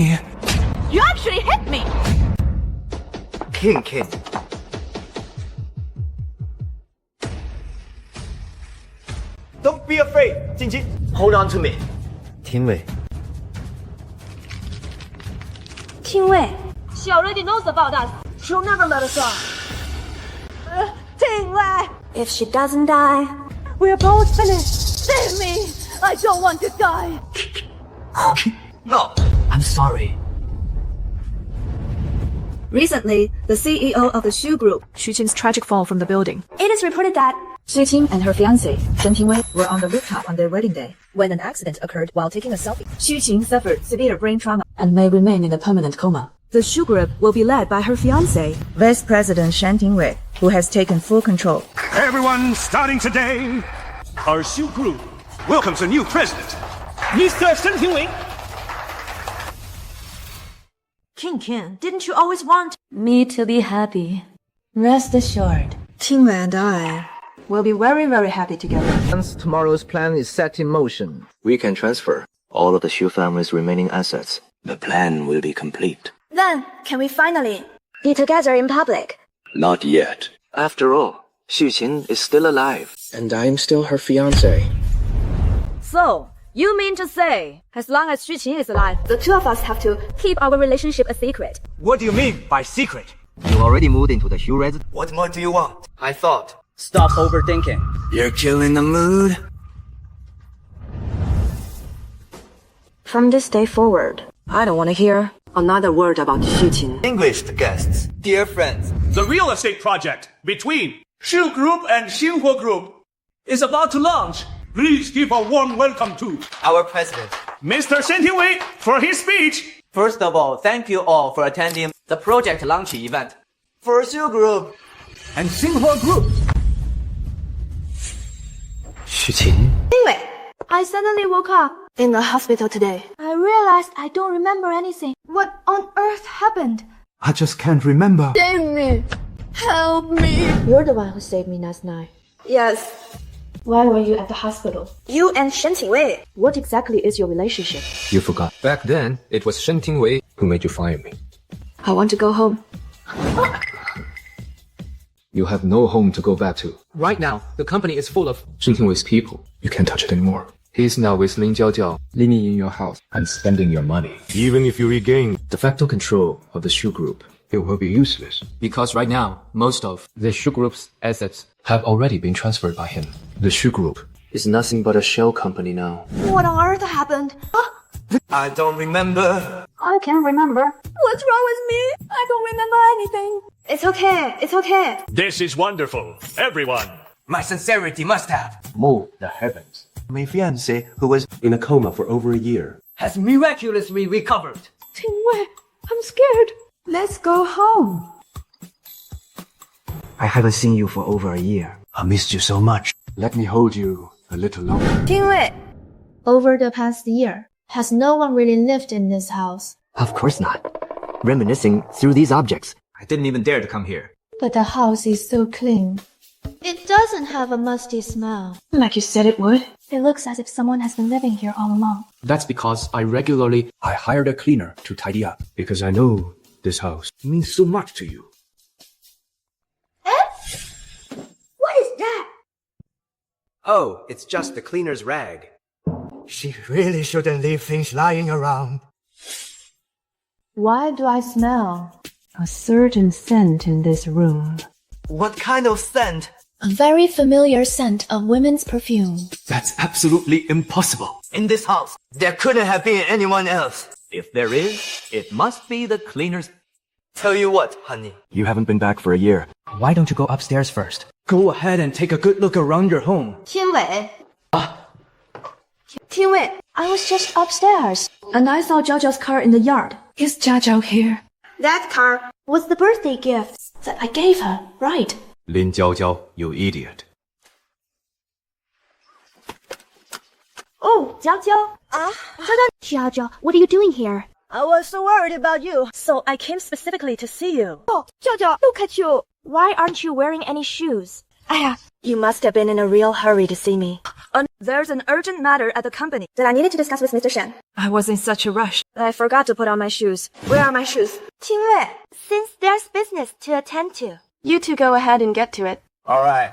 You actually hit me! Qin. Don't be afraid, Jin. Hold on to me. Tingwei. Tingwei. She already knows about us. She'll never let us on. Tingwei! If she doesn't die, We're both finished. Save me! I don't want to die. No, I'm sorry. Recently, the CEO of the Xu Group, Xu Qin's tragic fall from the building. it is reported that Xu Qin and her fiancé, Shen Tingwei, were on the rooftop on their wedding day when an accident occurred while taking a selfie. Xu Qin suffered severe brain trauma and may remain in a permanent coma. The Xu Group will be led by her fiancé, Vice President Shen Tingwei, who has taken full control. Everyone, starting today, our Xu Group welcomes a new president, Mr. Shen Tingwei. Qin, didn't you always want me to be happy. Rest assured. Tingwei and I will be very, very happy together. Once tomorrow's plan is set in motion, We can transfer all of the Xu family's remaining assets. The plan will be complete. Then, can we finally be together in public? Not yet. After all, Xu Qin is still alive. and I'm still her fiancé. So, you mean to say, as long as Xu Qin is alive, The two of us have to keep our relationship a secret. What do you mean by secret? You already moved into the Xu residence. What more do you want? I thought. Stop overthinking. You're killing the mood. From this day forward, I don't want to hear another word about Xu Qin. Distinguished guests, dear friends, the real estate project between Xu Group and Xinhua Group, is about to launch. Please give a warm welcome to our president. Mr. Shen Tingwei for his speech. First of all, thank you all for attending the project launch event. For Xu Group And Xinhua Group. Xu Qin? Anyway, I suddenly woke up in the hospital today. I realized I don't remember anything. What on earth happened? I just can't remember. Save me! Help me! You're the one who saved me last night. Yes. Why were you at the hospital? You and Shen Tingwei. What exactly is your relationship? You forgot. Back then, it was Shen Tingwei who made you fire me. I want to go home. You have no home to go back to. Right now, the company is full of Shen Tingwei's people. You can't touch it anymore. He is now with Lin Jiaojiao, living in your house and spending your money. Even if you regain De facto control of the Xu Group. it will be useless. Because right now, most of the Xu Group's assets have already been transferred by him. The Xu Group It's nothing but a shell company now. What on earth happened? I don't remember. I can't remember. What's wrong with me? I don't remember anything. It's okay. It's okay. This is wonderful. Everyone. My sincerity must have Move the heavens. My fiancé, who was In a coma for over a year. has miraculously recovered. Tingwei, I'm scared. Let's go home. I haven't seen you for over a year. I missed you so much. Let me hold you a little longer. Tingwei. Over the past year, has no one really lived in this house? Of course not. Reminiscing through these objects. I didn't even dare to come here. But the house is so clean. It doesn't have a musty smell. Like you said it would. It looks as if someone has been living here all along. That's because I hired a cleaner to tidy up. Because I know this house means so much to you. What is that? Oh, it's just the cleaner's rag. She really shouldn't leave things lying around. Why do I smell a certain scent in this room? What kind of scent? A very familiar scent of women's perfume. That's absolutely impossible. In this house, there couldn't have been anyone else. If there is, it must be the cleaner's. Tell you what, honey. You haven't been back for a year. Why don't you go upstairs first? Go ahead and take a good look around your home. Tingwei. Tingwei, I was just upstairs. And I saw Jiaojiao's car in the yard. Is Jiaojiao here? That car was the birthday gift that I gave her, right? Lin Jiaojiao, you idiot. Oh, Jiaojiao. Jiaojiao, what are you doing here? I was so worried about you, so I came specifically to see you. Oh, Jiaojiao, look at you. Why aren't you wearing any shoes? Aya, you must have been in a real hurry to see me. There's an urgent matter at the company that I needed to discuss with Mr. Shen. I was in such a rush that I forgot to put on my shoes. Where are my shoes? Tingwei, since there's business to attend to, you two go ahead and get to it. All right.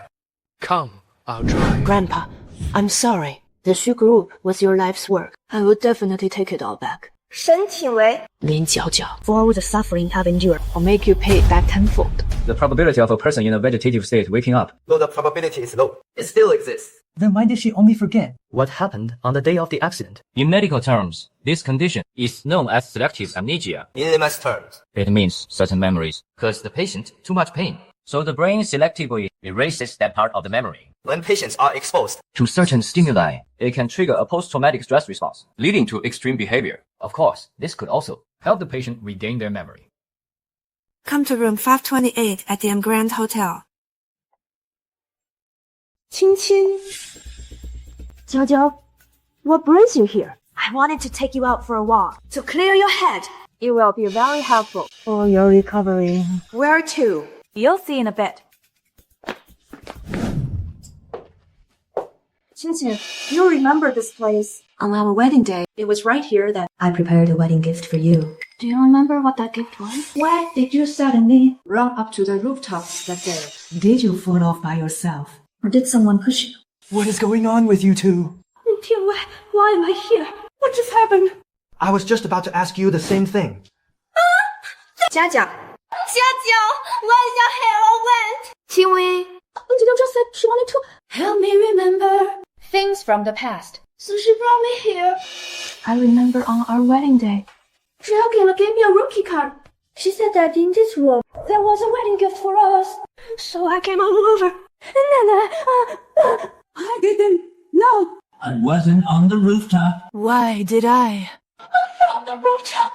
Come, I'll try. Grandpa, I'm sorry. The Xu Group was your life's work. I will definitely take it all back. Shen Tingwei, Lin Jiaojiao, for all the suffering you have endured, I'll make you pay it back tenfold. The probability of a person in a vegetative state waking up. Though the probability is low, It still exists. Then why did she only forget What happened on the day of the accident? In medical terms, this condition is known as selective amnesia. in layman's terms. It means certain memories cause the patient too much pain. So the brain selectively erases that part of the memory. When patients are exposed To certain stimuli, it can trigger a post-traumatic stress response, leading to extreme behavior. Of course, this could also help the patient regain their memory. come to room 528 at the Grand Hotel. Qin. Jiaojiao, what brings you here? I wanted to take you out for a walk, to clear your head. It will be very helpful. For your recovery. Where to? You'll see in a bit. Qin, you remember this place? On our wedding day, it was right here that I prepared a wedding gift for you. Do you remember what that gift was? Why did you suddenly run up to the rooftop that day? Did you fall off by yourself? Or did someone push you? What is going on with you two? Tingwei, why am I here? What just happened? I was just about to ask you the same thing. Jiajiao, where's your hair all wet? Tingwei, Jiajiao just said she wanted to help me remember things from the past. So she brought me here. I remember on our wedding day, Jiajiao gave me a rookie card. She said that in this room there was a wedding gift for us. So I came over. And then I didn't know. I wasn't on the rooftop. Why did I? On the rooftop.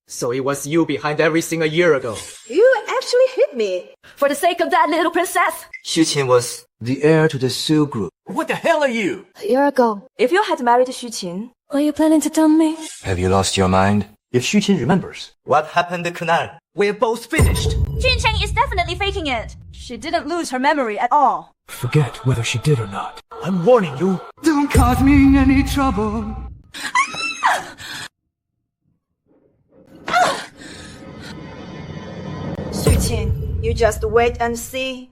So it was you behind everything a year ago. You actually hit me. For the sake of that little princess. Xu Qin was The heir to the Zou Group. What the hell are you? A year ago. If you had married Xu Qin, Were you planning to dump me? Have you lost your mind? If Xu Qin remembers. what happened to Kunan. We're both finished. Jun Cheng is definitely faking it. She didn't lose her memory at all. Forget whether she did or not. I'm warning you. Don't cause me any trouble. Xu Qin, you just wait and see.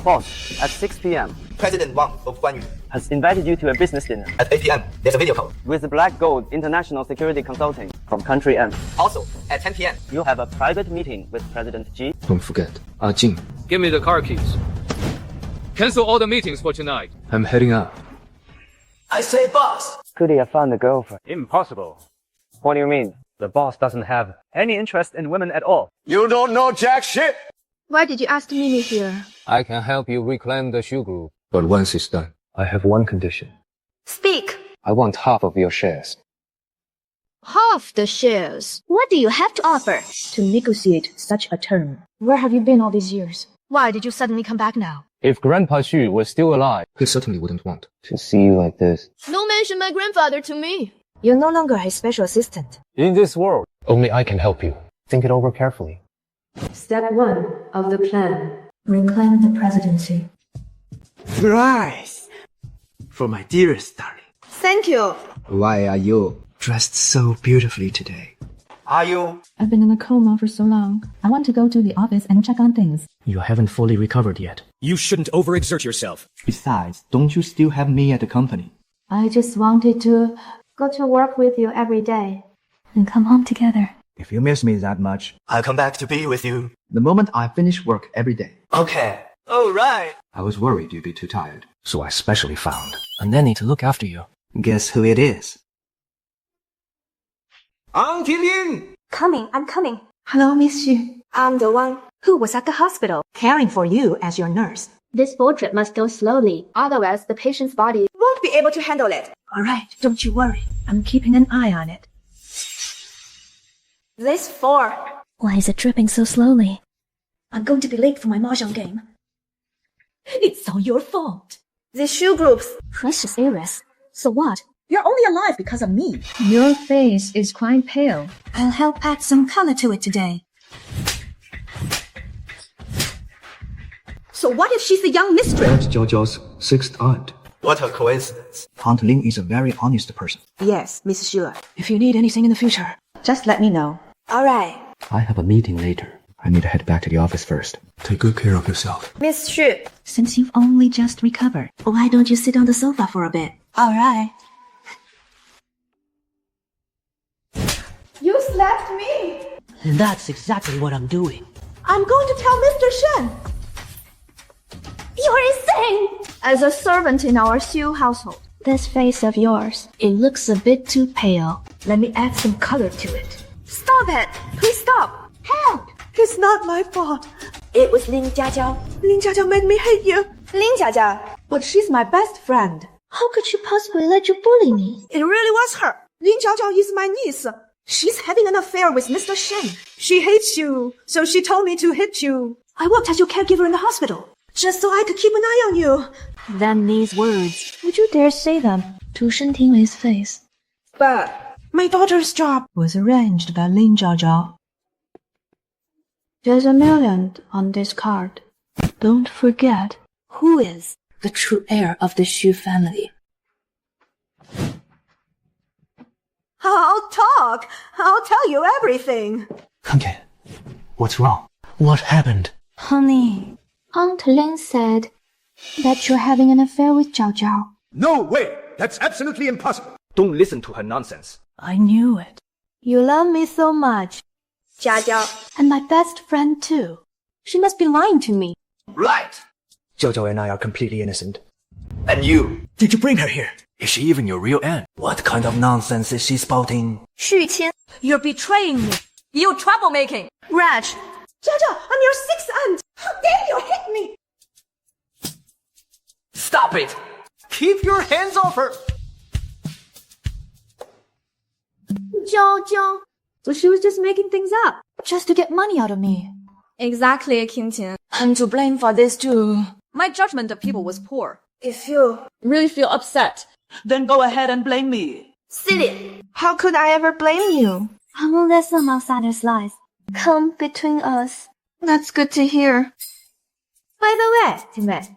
Boss, at 6 p.m. President Wang of Guanyu. has invited you to a business dinner At 8 p.m., there's a video call. with Black Gold International Security Consulting from Country M. Also, at 10 p.m., You have a private meeting with President Xi. Don't forget, Jing. Give me the car keys. Cancel all the meetings for tonight. I'm heading out. I say boss. Could he have found a girlfriend? Impossible. What do you mean? The boss doesn't have any interest in women at all. You don't know jack shit. Why did you ask to meet me here? I can help you reclaim the Xu Group. But once it's done, I have one condition. Speak. I want half of your shares. Half the shares. What do you have to offer? To negotiate such a term. Where have you been all these years? Why did you suddenly come back now? If Grandpa Xu was still alive, he certainly wouldn't want To see you like this. Don't mention my grandfather to me. You're no longer his special assistant. In this world, Only I can help you. Think it over carefully. Step 1 of the plan. Reclaim the presidency. Rise! For my dearest darling. Thank you. Why are you dressed so beautifully today? Are you? I've been in a coma for so long. I want to go to the office and check on things. You haven't fully recovered yet. You shouldn't overexert yourself. Besides, don't you still have me at the company? I just wanted to go to work with you every day and come home together. If you miss me that much, I'll come back to be with you. the moment I finish work every day. Okay. All right. I was worried you'd be too tired. So I specially found a nanny to look after you. Guess who it is? Auntie Lin! I'm coming. Hello, Miss Xu. I'm the one who was at the hospital, caring for you as your nurse. This portrait must go slowly, otherwise the patient's body Won't be able to handle it. All right, don't you worry. I'm keeping an eye on it. This 4. Why is it dripping so slowly? I'm going to be late for my mahjong game. It's all your fault. The Xu Group's Precious heiress. So what? You're only alive because of me. Your face is quite pale. I'll help add some color to it today. So what if she's the young mistress? Lin Jiaojiao's sixth aunt. What a coincidence. Aunt Lin is a very honest person. Yes, Miss Xu. If you need anything in the future, just let me know. All right. I have a meeting later. I need to head back to the office first. Take good care of yourself. Miss Xu. Since you've only just recovered, why don't you sit on the sofa for a bit? All right. You slapped me. That's exactly what I'm doing. I'm going to tell Mr. Shen. You're insane. As a servant in our Xu household, This face of yours, it looks a bit too pale. Let me add some color to it. Stop it. Please stop. Help. It's not my fault. It was Lin Jiaojiao. Lin Jiaojiao made me hate you. Lin Jiaojiao. But she's my best friend. How could she possibly let you bully me? It really was her. Lin Jiaojiao is my niece. She's having an affair with Mr. Shen. She hates you, so she told me to hit you. I worked as your caregiver in the hospital, just so I could keep an eye on you. Then these words, would you dare say them to Shen Tingwei's face? But my daughter's job was arranged by Lin Jiaojiao. There's $1 million on this card. Don't forget, Who is? the true heir of the Xu family. I'll talk. I'll tell you everything. Okay. What's wrong? What happened? Honey, Aunt Lin said that you're having an affair with Jiaojiao. No way! That's absolutely impossible. Don't listen to her nonsense. I knew it. You love me so much. Jiaojiao. And my best friend too. She must be lying to me. Right. Jiaojiao and I are completely innocent. And you? Did you bring her here? Is she even your real aunt? What kind of nonsense is she spouting? Xu Qin, you're betraying me. You troublemaking. Raj. Jiaojiao, I'm your sixth aunt. How dare you hit me? Stop it! Keep your hands off her! Jiaojiao. So she was just making things up. Just to get money out of me. Exactly, Qingqin. I'm to blame for this too. My judgment of people was poor. If you Really feel upset. then go ahead and blame me. Silly. How could I ever blame you? I won't let some outsiders' lies come between us. That's good to hear. By the way, Tingwei,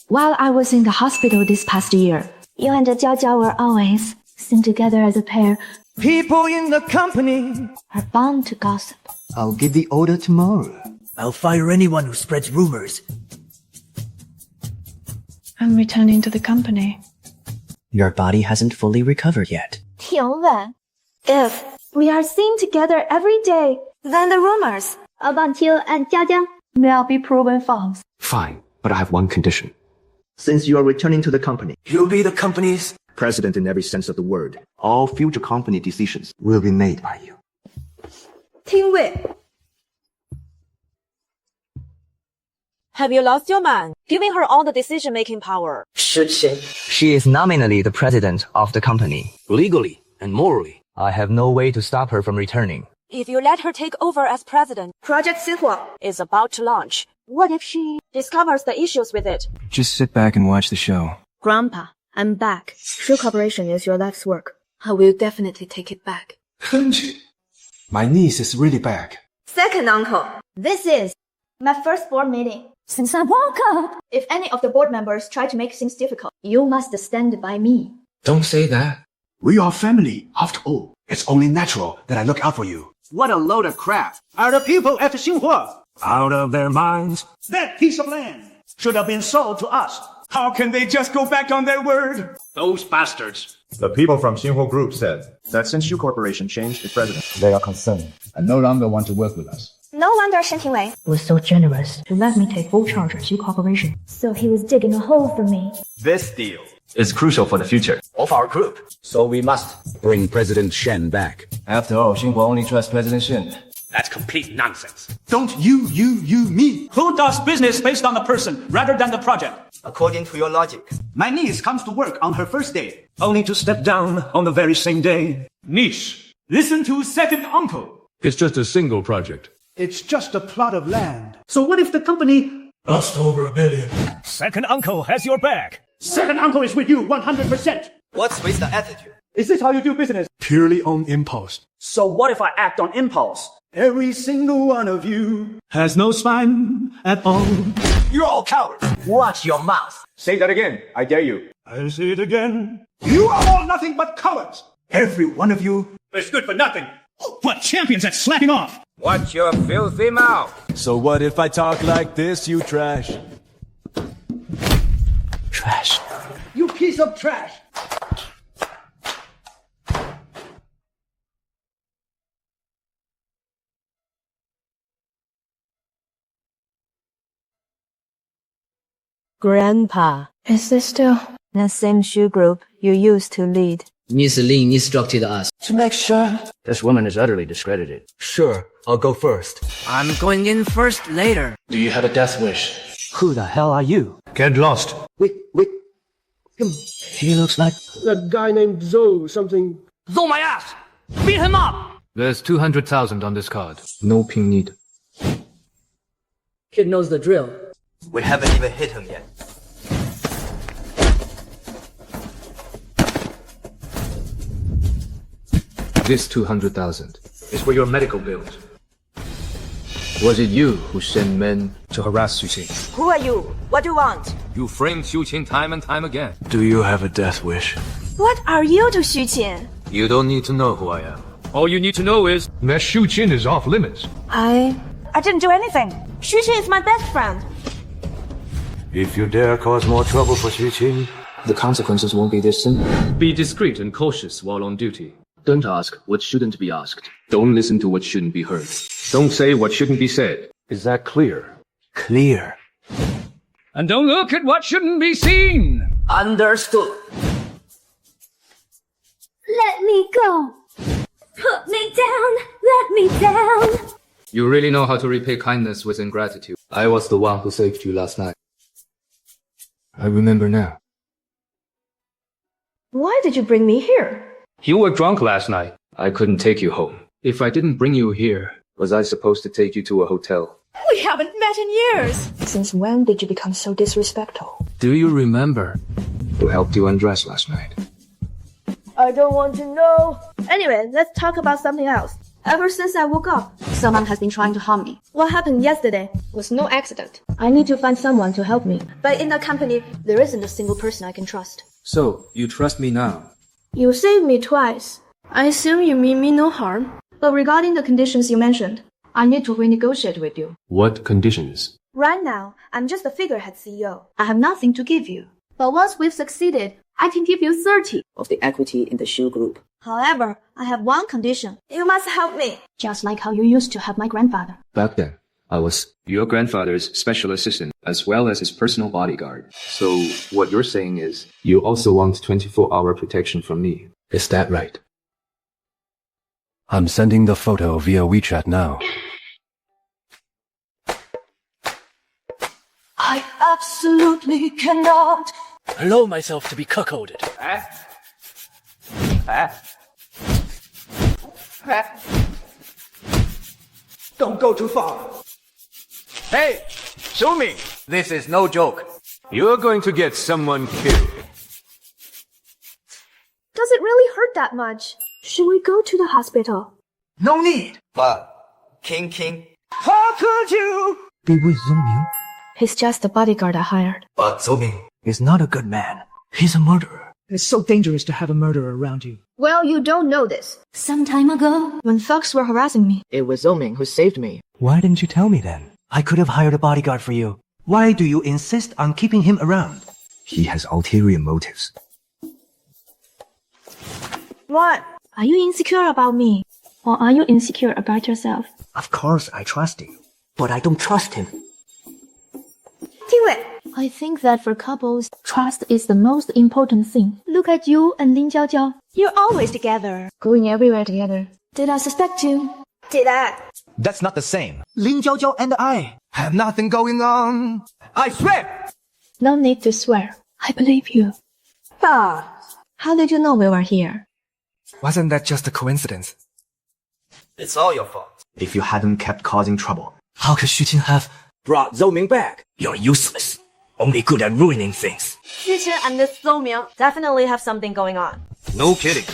While I was in the hospital this past year, you and Jiaojiao were always seen together as a pair, People in the company. are bound to gossip. I'll give the order tomorrow. I'll fire anyone who spreads rumors. I'm returning to the company. Your body hasn't fully recovered yet. Tingwei. If we are seen together every day, then the rumors about you and Jiajiao will be proven false. Fine, but I have one condition. Since you are returning to the company, You'll be the company's president in every sense of the word, All future company decisions will be made by you. Tingwei. Have you lost your mind? Giving her all the decision-making power. Xu Qin. She is nominally the president of the company. legally and morally. I have no way to stop her from returning. If you let her take over as president, Project Xinhua is about to launch. What if she discovers the issues with it? Just sit back and watch the show. Grandpa, I'm back. Xu Corporation is your life's work. I will definitely take it back. My niece is really back. Second uncle. This is my first board meeting. Since I woke up, If any of the board members try to make things difficult, you must stand by me. Don't say that. We are family, after all. It's only natural that I look out for you. What a load of crap. Are the people at Xinhua Out of their minds. That piece of land should have been sold to us. How can they just go back on their word? Those bastards. the people from Xinhua Group said that since Xu Corporation changed its president, They are concerned and no longer want to work with us. no wonder Shen Tingwei Was so generous to let me take full charge of Xu Corporation. So he was digging a hole for me. this deal. It's crucial for the future of our group. So we must bring President Shen back. After all, Xinhua only trusts President Shen. That's complete nonsense. Don't you, me. Who does business based on the person rather than the project? According to your logic. My niece comes to work on her first day, only to step down on the very same day. Niece, listen to second uncle. It's just a single project. It's just a plot of land. So what if the company Lost over $1 billion. Second uncle has your back. Second uncle is with you 100%. What's with the attitude? Is this how you do business? Purely on impulse. So what if I act on impulse? Every single one of you has no spine at all. You're all cowards. Watch your mouth. Say that again. I dare you. I'll say it again. You are all nothing but cowards. Every one of you is good for nothing. What champions at slacking off? Watch your filthy mouth. So what if I talk like this, you trash? Trash. You piece of trash. Grandpa, Is this still the same shoe group you used to lead? Miss Lin instructed us To make sure. This woman is utterly discredited. Sure, I'll go first. I'm going in first later. Do you have a death wish? Who the hell are you? Get lost. Wait. He looks like That guy named Zou something. Zou my ass! Beat him up! There's 200,000 on this card. No ping need. Kid knows the drill. We haven't even hit him yet. This 200,000 is for your medical bills. Was it you who sent men To harass Xu Qin. Who are you? What do you want? You framed Xu Qin time and time again. Do you have a death wish? What are you to Xu Qin? You don't need to know who I am. All you need to know is that Xu Qin is off limits. I didn't do anything. Xu Qin is my best friend. If you dare cause more trouble for Xu Qin, The consequences won't be this simple. Be discreet and cautious while on duty. Don't ask what shouldn't be asked. Don't listen to what shouldn't be heard. Don't say what shouldn't be said. is that clear? Clear. And don't look at what shouldn't be seen. Understood. Let me go. Put me down. Let me down. You really know how to repay kindness with ingratitude. I was the one who saved you last night. I remember now. Why did you bring me here? You were drunk last night. I couldn't take you home. If I didn't bring you here, was I supposed to take you to a hotel? We haven't met in years. Since when did you become so disrespectful? Do you remember who helped you undress last night? I don't want to know. Anyway, let's talk about something else. Ever since I woke up, someone has been trying to harm me. What happened yesterday was no accident. I need to find someone to help me. But in the company, there isn't a single person I can trust. So, you trust me now? You saved me twice. I assume you mean me no harm. But regarding the conditions you mentioned, I need to renegotiate with you. What conditions? Right now, I'm just a figurehead CEO. I have nothing to give you. But once we've succeeded, I can give you 30 Of the equity in the shoe group. However, I have one condition. You must help me. Just like how you used to help my grandfather. Back then, I was your grandfather's special assistant, as well as his personal bodyguard. So, what you're saying is, you also want 24-hour protection from me. Is that right? I'm sending the photo via WeChat now. I absolutely cannot. Allow myself to be cuckolded. Don't go too far. Hey, Zou Ming, this is no joke. You're going to get someone killed. Does it really hurt that much? Should we go to the hospital? No need. But, King, How could you? Be with Zou Ming. He's just the bodyguard I hired. but Zou Ming. He's not a good man. He's a murderer. It's so dangerous to have a murderer around you. Well, you don't know this. Some time ago, When thugs were harassing me, It was Zou Ming who saved me. Why didn't you tell me then? I could have hired a bodyguard for you. Why do you insist on keeping him around? He has ulterior motives. what? Are you insecure about me? Or are you insecure about yourself? Of course I trust you, but I don't trust him. Tingwei, I think that for couples, trust is the most important thing. Look at you and Lin Jiaojiao. You're always together. Going everywhere together. Did I suspect you? Did I? That's not the same. Lin Jiaojiao and I Have nothing going on. I swear. No need to swear. I believe you. But how did you know we were here? Wasn't that just a coincidence? It's all your fault. If you hadn't kept causing trouble. How could Xu Qin have Brought Zou Ming back. You're useless. Only good at ruining things. Xu Qin and this Zou Ming definitely have something going on. No kidding.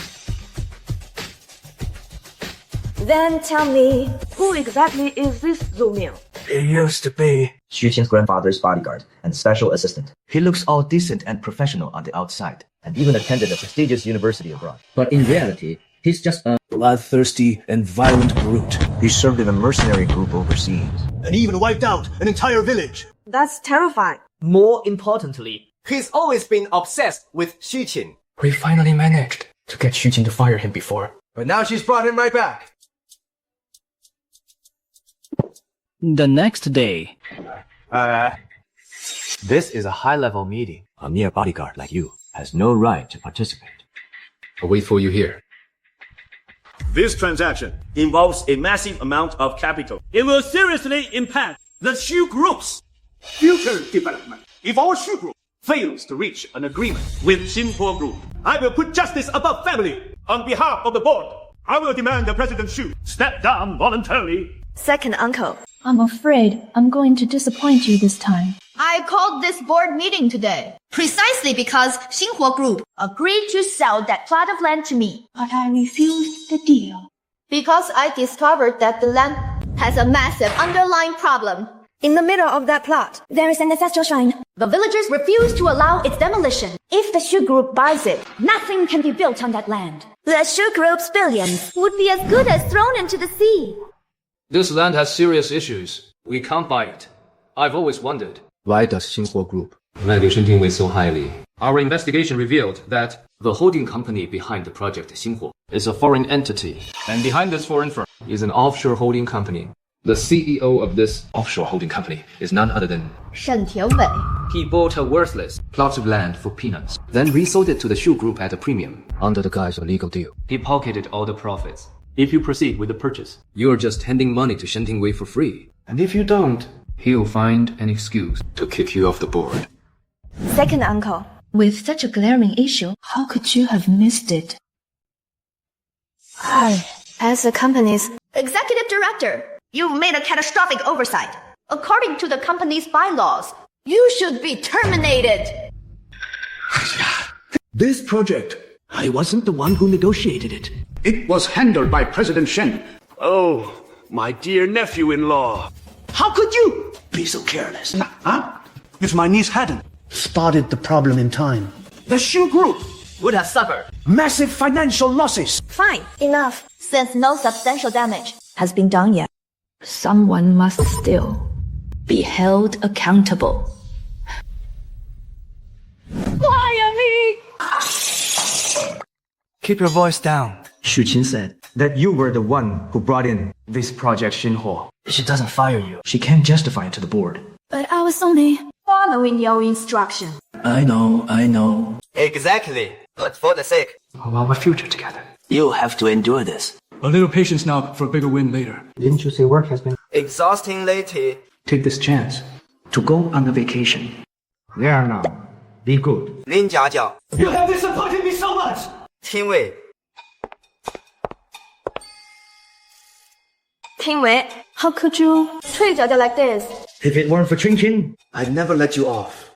Then tell me, who exactly is this Zou Ming? He used to be Xu Qin's grandfather's bodyguard and special assistant. He looks all decent and professional on the outside, and even attended a prestigious university abroad. But in reality, he's just a bloodthirsty and violent brute. He served in a mercenary group overseas. And even wiped out an entire village. That's terrifying. More importantly, he's always been obsessed with Xu Qin. We finally managed to get Xu Qin to fire him before. But now she's brought him right back. The next day. This is a high-level meeting. A mere bodyguard like you has no right to participate. I'll wait for you here. This transaction involves a massive amount of capital. It will seriously impact the Xu Group's future development. If our Xu Group fails to reach an agreement with Xinhuo Group, I will put justice above family. On behalf of the board, I will demand that President Xu step down voluntarily. Second uncle. I'm afraid I'm going to disappoint you this time. I called this board meeting today precisely because Xinhuo Group agreed to sell that plot of land to me. But I refused the deal. Because I discovered that the land has a massive underlying problem. In the middle of that plot, There is an ancestral shrine. the villagers refuse to allow its demolition. If the Xu Group buys it, nothing can be built on that land. The Xu Group's billions would be as good as thrown into the sea. This land has serious issues. We can't buy it. I've always wondered. Why does Xinhuo Group value Shen Tingwei so highly? Our investigation revealed that the holding company behind the project Xinhuo is a foreign entity. And behind this foreign firm is an offshore holding company. The CEO of this offshore holding company is none other than Shen Tingwei. He bought a worthless plot of land for peanuts, then resold it to the Xu Group at a premium. under the guise of a legal deal? He pocketed all the profits. If you proceed with the purchase, you're just handing money to Shen Tingwei for free. And if you don't, he'll find an excuse to kick you off the board. Second uncle. With such a glaring issue, how could you have missed it? As the company's executive director, you've made a catastrophic oversight. According to the company's bylaws, you should be terminated. This project, I wasn't the one who negotiated it. It was handled by President Shen. Oh, my dear nephew-in-law. How could you be so careless? Huh? If my niece hadn't spotted the problem in time, the Xu Group would have suffered massive financial losses. Fine, enough. Since no substantial damage Has been done yet. Someone must still be held accountable. Fire me! Keep your voice down. Xu Qin said that you were the one who brought in this project Xinhuo. She doesn't fire you. She can't justify it to the board. But I was only Following your instruction. I know. Exactly. But for the sake of our future together. You have to endure this. A little patience now for a bigger win later. Didn't you say work has been... exhausting lately. Take this chance to go on a vacation. There now. Be good. Lin Jiaojiao. You have disappointed me so much. Tingwei. Tingwei, how could you treat Jiaojiao like this? If it weren't for Qin, I'd never let you off.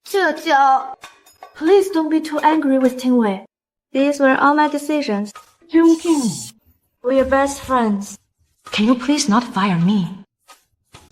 Jiaojiao, Please don't be too angry with Tingwei. these were all my decisions. We're best friends. Can you please not fire me?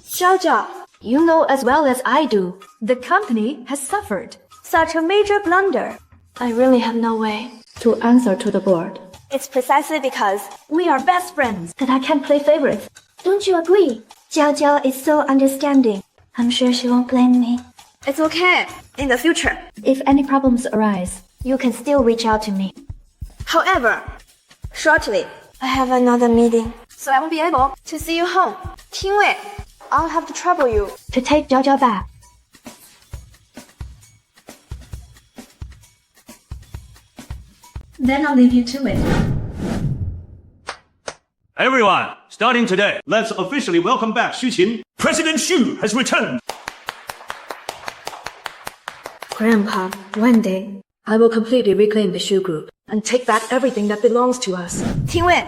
Jiaojiao, you know as well as I do, the company has suffered such a major blunder. I really have no way to answer to the board. It's precisely because We are best friends that I can't play favorites. Don't you agree? Jiaojiao is so understanding. I'm sure she won't blame me. It's okay. In the future, If any problems arise, you can still reach out to me. However, shortly, I have another meeting, so I won't be able to see you home. Tingwei, I'll have to trouble you to take Jiaojiao back. Then I'll leave you to it. Everyone, starting today, let's officially welcome back Xu Qin. President Xu has returned. Grandpa, one day, I will completely reclaim the Xu Group and take back everything that belongs to us. Tingwei,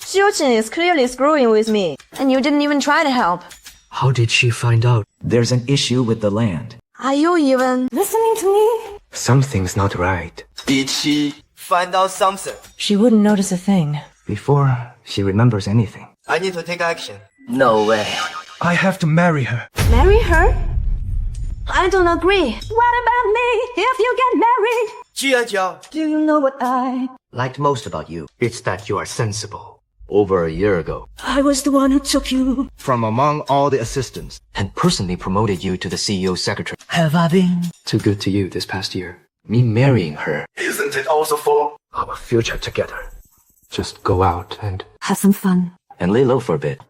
Xu Qin is clearly screwing with me, and you didn't even try to help. How did she find out? There's an issue with the land. Are you even listening to me? Something's not right. Did she find out something? She wouldn't notice a thing. Before she remembers anything. I need to take action. No way. I have to marry her. Marry her? I don't agree. What about me if you get married? Jiaojiao. Do you know what I Liked most about you. It's that you are sensible. Over a year ago, I was the one who took you. from among all the assistants, and personally promoted you to the CEO secretary. Have I been Too good to you this past year. Me marrying her. Isn't it also for our future together? Just go out and have some fun? And lay low for a bit.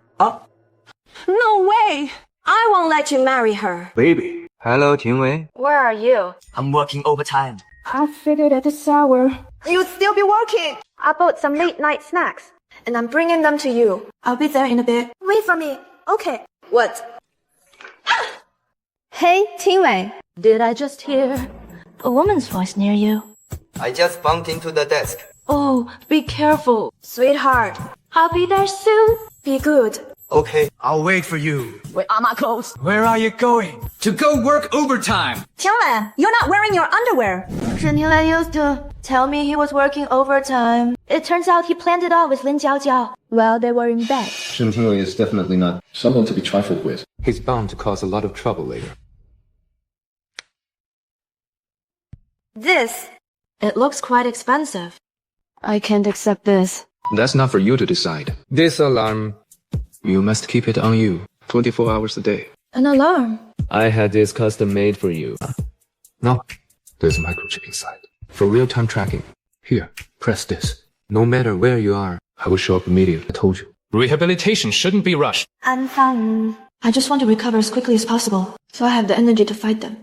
No way! I won't let you marry her. Baby. Hello, Tingwei. Where are you? I'm working overtime. I figured at this hour you'd still be working. I bought some late night snacks, and I'm bringing them to you. I'll be there in a bit. Wait for me. Okay. What? Hey, Tingwei. Did I just hear a woman's voice near you? I just bumped into the desk. Oh, be careful. Sweetheart, I'll be there soon. Be good. Okay. I'll wait for you. Where are my clothes? Where are you going? To go work overtime. Tingwei, you're not wearing your underwear. Shen Tingwei used to tell me he was working overtime. It turns out he planned it all with Lin Jiaojiao while they were in bed. Shen Tingwei is definitely not someone to be trifled with. He's bound to cause a lot of trouble later. This. It looks quite expensive. I can't accept this. That's not for you to decide. This alarm, you must keep it on you 24 hours a day. An alarm? I had this custom made for you. No, there's a microchip inside. For real-time tracking. Here, press this. No matter where you are, I will show up immediately. I told you. Rehabilitation shouldn't be rushed. I'm fine. I just want to recover as quickly as possible, so I have the energy to fight them.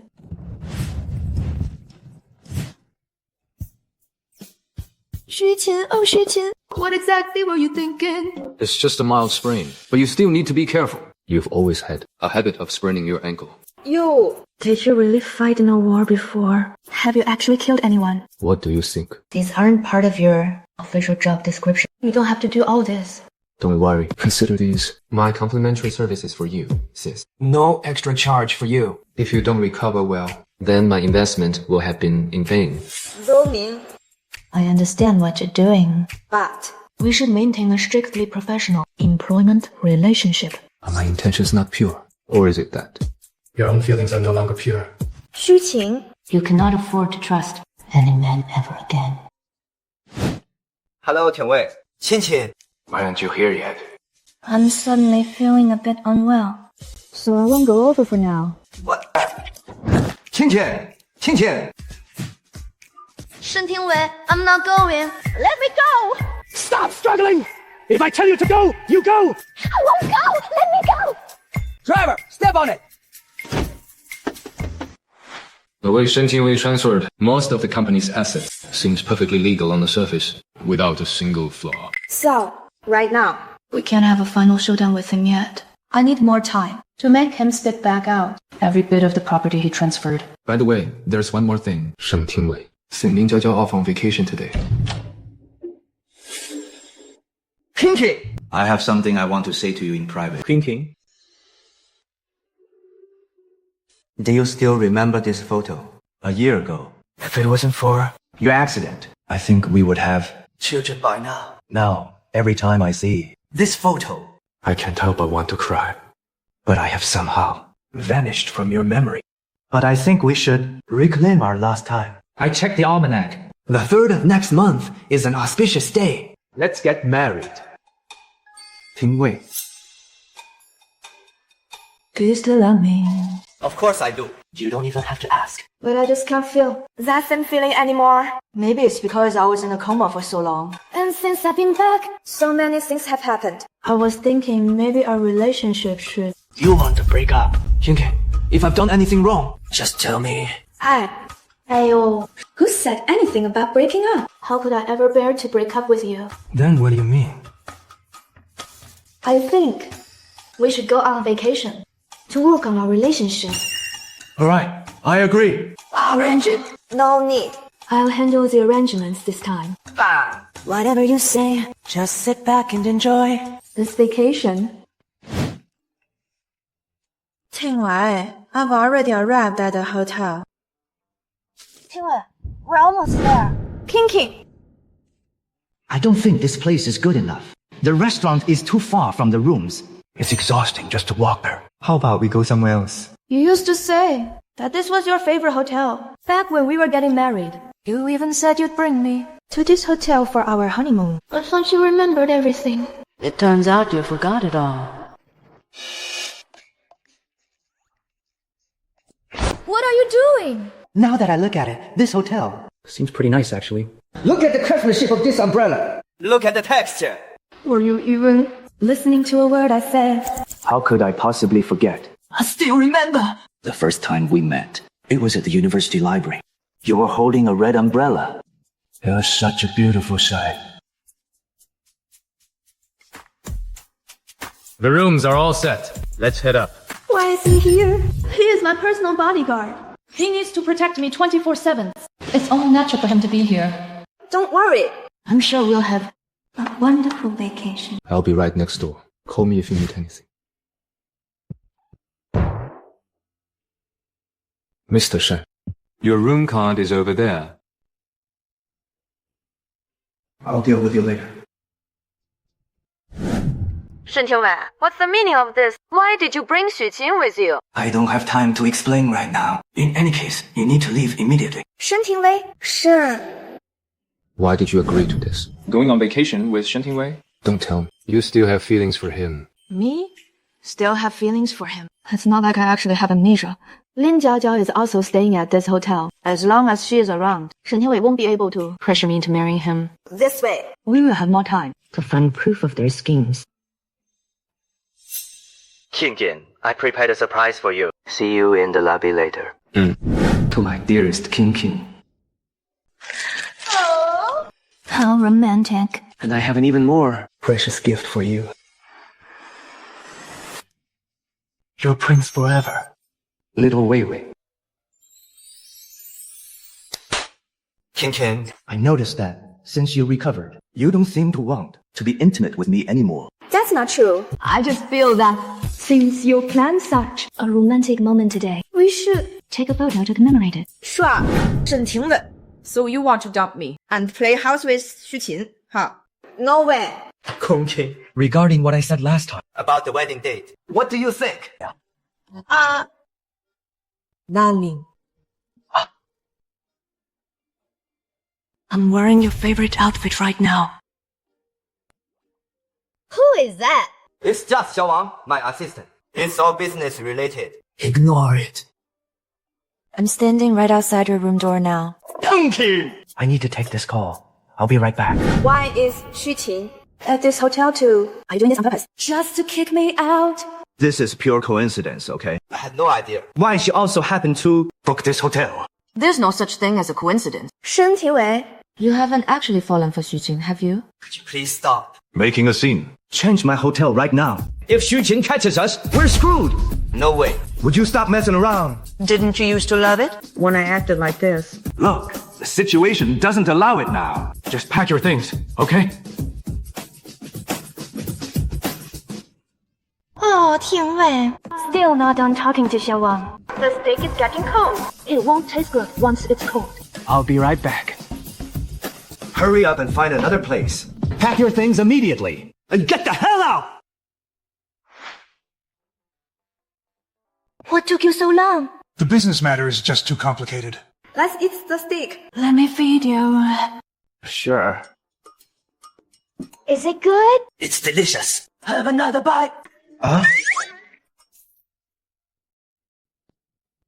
Xu Qin, oh Xu Qin, what exactly were you thinking? It's just a mild sprain, but you still need to be careful. You've always had a habit of spraining your ankle. Did you really fight in a war before? Have you actually killed anyone? What do you think? These aren't part of your official job description. You don't have to do all this. Don't worry. Consider these my complimentary services for you, sis. No extra charge for you. If you don't recover well, then my investment will have been in vain. Zou Ming. I understand what you're doing, but we should maintain a strictly professional employment relationship. Are my intentions not pure? Or is it that? Your own feelings are no longer pure. Xu Qin, you cannot afford to trust any man ever again. Hello, Tingwei. Qin. Why aren't you here yet? I'm suddenly feeling a bit unwell, so I won't go over for now. What? Qin. Shen Tingwei, I'm not going. Let me go! Stop struggling! If I tell you to go, you go! I won't go! Let me go! Driver, step on it! The way Shen Tingwei transferred most of the company's assets seems perfectly legal on the surface, without a single flaw. So, right now, We can't have a final showdown with him yet. I need more time to make him spit back out every bit of the property he transferred. By the way, there's one more thing. Shen Tingwei. Sent Lin Jiaojiao off on vacation today. Qin, I have something I want to say to you in private. Qin. Do you still remember this photo? A year ago. If it wasn't for your accident, I think we would have children by now. Now, every time I see This photo. I can't help but want to cry. but I have somehow Vanished from your memory. But I think we should reclaim our lost time. I checked the almanac. The 3rd of next month is an auspicious day. Let's get married. Tingwei. Do you still love me? Of course I do. You don't even have to ask. But I just can't feel that same feeling anymore. Maybe it's because I was in a coma for so long. And since I've been back, so many things have happened. I was thinking maybe our relationship should... You want to break up. Qin, if I've done anything wrong, just tell me. Ayo, who said anything about breaking up? How could I ever bear to break up with you? Then what do you mean? I think we should go on vacation to work on our relationship. Alright, I agree. Arrange it. No need. I'll handle the arrangements this time. Whatever you say, just sit back and enjoy this vacation. Tingwei, I've already arrived at the hotel. Tingwei, we're almost there. Qin. I don't think this place is good enough. The restaurant is too far from the rooms. It's exhausting just to walk there. How about we go somewhere else? You used to say that this was your favorite hotel back when we were getting married. You even said you'd bring me to this hotel for our honeymoon. I thought you remembered everything. It turns out you forgot it all. What are you doing? Now that I look at it, this hotel seems pretty nice, actually. Look at the craftsmanship of this umbrella. Look at the texture. Were you even listening to a word I said? How could I possibly forget? I still remember. The first time we met, it was at the university library. You were holding a red umbrella. It was such a beautiful sight. The rooms are all set. Let's head up. Why is he here? He is my personal bodyguard. He needs to protect me 24/7. It's only natural for him to be here. Don't worry. I'm sure we'll have a wonderful vacation. I'll be right next door. Call me if you need anything. Mr. Shen, your room card is over there. I'll deal with you later. Shen Tingwei, what's the meaning of this? Why did you bring Xu Qin with you? I don't have time to explain right now. In any case, you need to leave immediately. Shen Tingwei? Sure. Why did you agree to this? Going on vacation with Shen Tingwei? Don't tell me. You still have feelings for him. Me? Still have feelings for him. It's not like I actually have amnesia. Lin Jiaojiao is also staying at this hotel. As long as she is around, Shen Tingwei won't be able to pressure me into marrying him. This way. We will have more time to find proof of their schemes. Qin, I prepared a surprise for you. See you in the lobby later. To my dearest Qin. Oh, how romantic. And I have an even more precious gift for you. Your prince forever. Little Wei Wei. Qin, I noticed that, since you recovered, you don't seem to want to be intimate with me anymore. That's not true. I just feel that since you planned such a romantic moment today, we should take a photo to commemorate it. Sure. Shen Tingwei. So you want to dump me and play house with Xu Qin, huh? No way. Qin, Regarding what I said last time. about the wedding date, what do you think? Darling. I'm wearing your favorite outfit right now. Who is that? It's just Xiaowang, my assistant. It's all business related. Ignore it. I'm standing right outside your room door now. I need to take this call. I'll be right back. Why is Xu Qin At this hotel too. Are you doing this on purpose? Just to kick me out? This is pure coincidence, okay? I had no idea. Why she also happened to Book this hotel. There's no such thing as a coincidence. Shen Tingwei. You haven't actually fallen for Xu Qin, have you? Could you please stop? Making a scene. change my hotel right now. If Xu Qin catches us, we're screwed. No way. Would you stop messing around? Didn't you used to love it? When I acted like this. Look, the situation doesn't allow it now. Just pack your things, okay? Oh, Tingwei. Still not done talking to Xiaowang. The steak is getting cold. It won't taste good once it's cold. I'll be right back. Hurry up and find another place. Pack your things immediately. And get the hell out! What took you so long? The business matter is just too complicated. Let's eat the steak. Let me feed you. Sure. Is it good? It's delicious. Have another bite. Huh?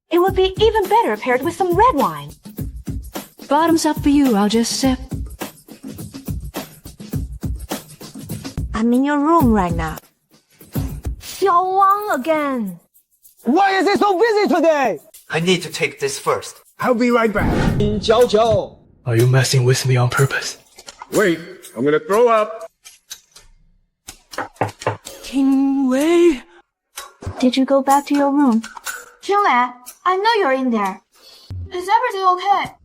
It would be even better paired with some red wine. Bottoms up for you, I'll just sip. I'm in your room right now. Xiaowang again. Why is he so busy today? I need to take this first. I'll be right back. Lin Jiaojiao. Are you messing with me on purpose? Wait, I'm gonna throw up. Tingwei. Did you go back to your room? Tingwei, I know you're in there. Is everything okay?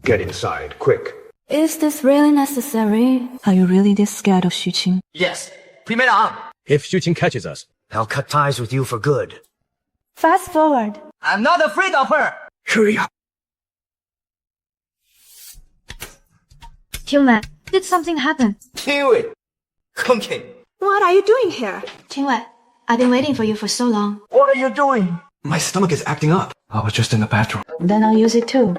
Get inside, quick. Is this really necessary? Are you really this scared of Xu Qin? Yes. Primera. If Xu Qin catches us, I'll cut ties with you for good. Fast forward. I'm not afraid of her. Hurry up. Tingwei, did something happen? Tingwei, Xu What are you doing here? Tingwei, I've been waiting for you for so long. what are you doing? My stomach is acting up. I was just in the bathroom. Then I'll use it too.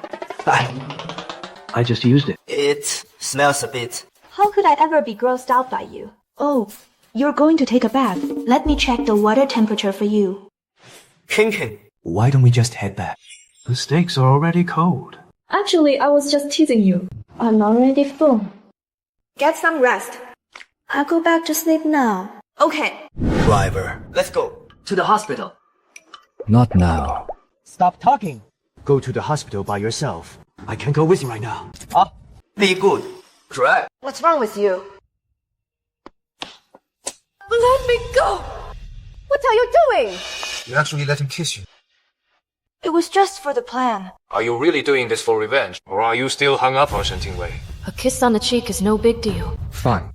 I just used it. It smells a bit. How could I ever be grossed out by you? Oh, you're going to take a bath. Let me check the water temperature for you. Xu Why don't we just head back? The steaks are already cold. Actually, I was just teasing you. I'm already full. Get some rest. I'll go back to sleep now. Okay. Driver, let's go. To the hospital. Not now. Stop talking. Go to the hospital by yourself. I can't go with you right now. Be good. Correct. What's wrong with you? Let me go! What are you doing? You actually let him kiss you. It was just for the plan. Are you really doing this for revenge, or are you still hung up on Shen Tingwei? A kiss on the cheek is no big deal. Fine.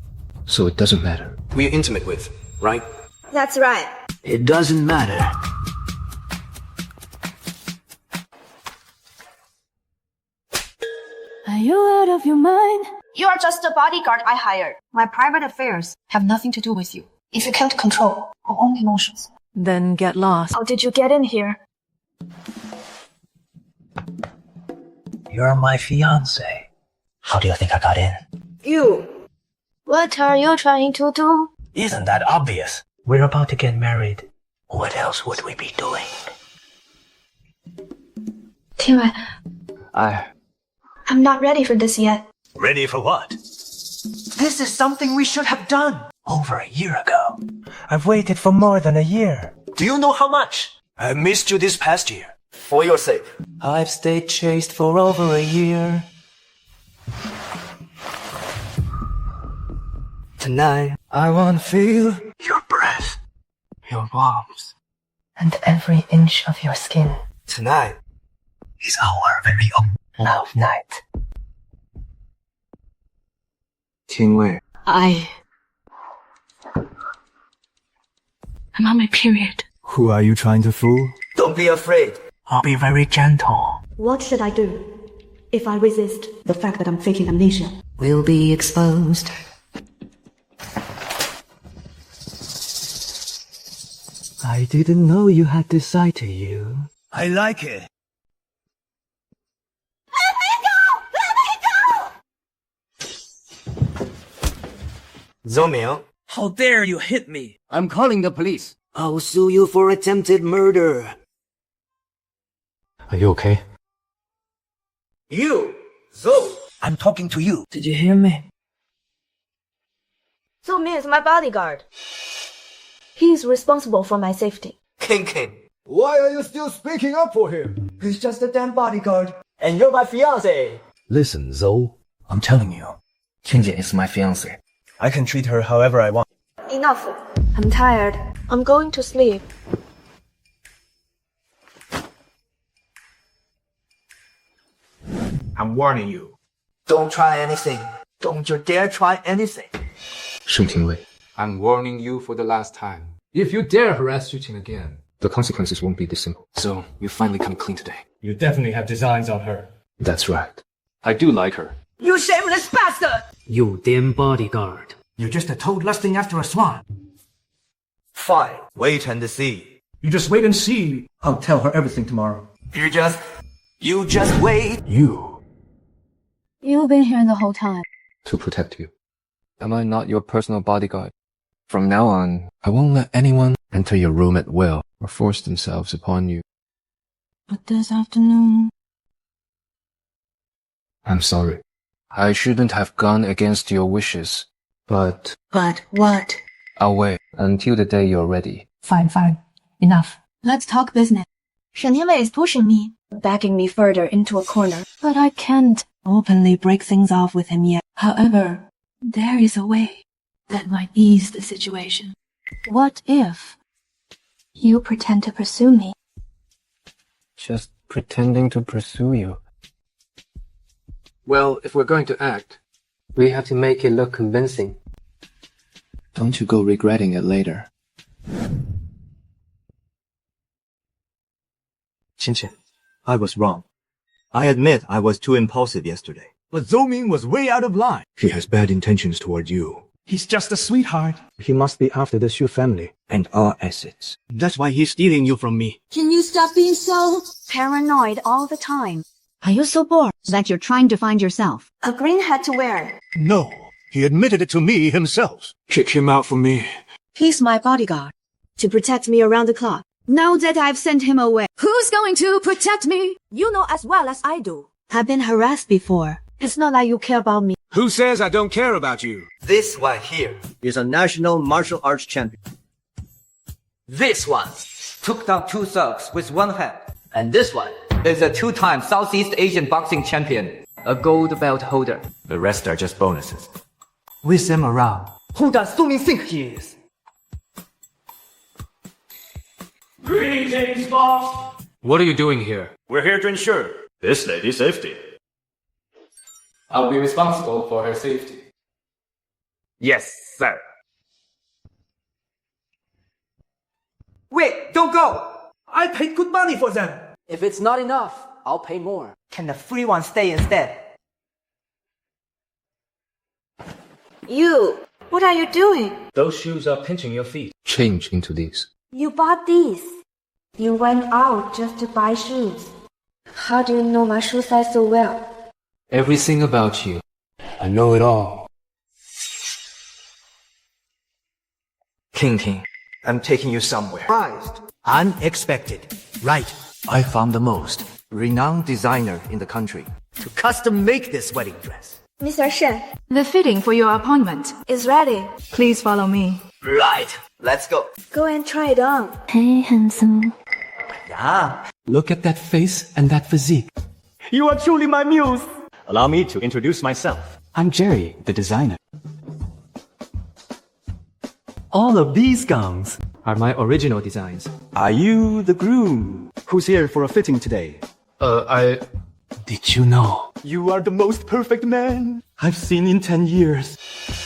So it doesn't matter. We're intimate with, right? That's right. It doesn't matter. Are you out of your mind? You are just a bodyguard I hired. My private affairs have nothing to do with you. If you can't control your own emotions. Then get lost. How did you get in here? You're my fiancé. How do you think I got in? You. What are you trying to do? Isn't that obvious? We're about to get married. What else would we be doing? Tingwei, I'm not ready for this yet. Ready for what? This is something we should have done. Over a year ago. I've waited for more than a year. Do you know how much? I missed you this past year. For your sake. I've stayed chaste for over a year. Tonight, I want to feel your breath, your warmth, and every inch of your skin. Tonight is our very own love night. Tingwei. I'm on my period. Who are you trying to fool? don't be afraid. I'll be very gentle. What should I do if I resist the fact that I'm faking amnesia? We'll be exposed. I didn't know you had this side to you. I like it. Zou Ming, How dare you hit me? I'm calling the police. I'll sue you for attempted murder. Are you okay? you, Zou. I'm talking to you. Did you hear me? Zou Ming is my bodyguard. He's responsible for my safety. King. Why are you still speaking up for him? He's just a damn bodyguard. And you're my fiancé. Listen, Zou. I'm telling you. Qinjie is my fiancé. I can treat her however I want. Enough. I'm tired. I'm going to sleep. I'm warning you. Don't try anything. Don't you dare try anything. Shen Tingwei, I'm warning you for the last time. If you dare harass Xu Qin again, the consequences won't be this simple. So, you finally come clean today. You definitely have designs on her. That's right. I do like her. You shameless bastard! You damn bodyguard. You're just a toad lusting after a swan. Fine. Wait and see. You just wait and see. I'll tell her everything tomorrow. You just wait. You've been here the whole time. To protect you. Am I not your personal bodyguard? From now on, I won't let anyone enter your room at will or force themselves upon you. But this afternoon... I'm sorry. I shouldn't have gone against your wishes, but... But what? I'll wait until the day you're ready. Fine. Enough. Let's talk business. Shen Tingwei is pushing me, backing me further into a corner. But I can't openly break things off with him yet. However, there is a way that might ease the situation. What if You pretend to pursue me? Just pretending to pursue you. Well, if we're going to act, we have to make it look convincing. Don't you go regretting it later. Qin, I was wrong. I admit I was too impulsive yesterday. But Zou Ming was way out of line. He has bad intentions toward you. He's just a sweetheart. He must be after the Xu family and our assets. That's why he's stealing you from me. Can you stop being so paranoid all the time? Are you so bored that you're trying to find yourself A green hat to wear. No, he admitted it to me himself. Kick him out for me. He's my bodyguard to protect me around the clock. Now that I've sent him away, who's going to protect me? You know as well as I do. I've been harassed before. It's not like you care about me. Who says I don't care about you? This one here He's a national martial arts champion. This one took down 2 thugs with 1 hand. And this one is a 2-time Southeast Asian boxing champion, a gold belt holder. The rest are just bonuses. With them around, Who does Zou Ming think he is? Greetings, boss. What are you doing here? We're here to ensure this lady's safety. I'll be responsible for her safety. Yes, sir. Wait, don't go! I paid good money for them. If it's not enough, I'll pay more. Can the free one stay instead? You, what are you doing? Those shoes are pinching your feet. Change into these. You bought these. You went out just to buy shoes. How do you know my shoe size so well? Everything about you. I know it all. Qin, I'm taking you somewhere. Surprised. Unexpected. Right. I found the most renowned designer in the country to custom make this wedding dress. Mr. Shen, The fitting for your appointment. is ready. Please follow me. Right. Let's go. Go and try it on. Hey, handsome. Yeah. Look at that face and that physique. You are truly my muse. Allow me to introduce myself. I'm Jerry, the designer. All of these gowns. Are my original designs. Are you the groom? Who's here for a fitting today? Did you know? You are the most perfect man I've seen in 10 years.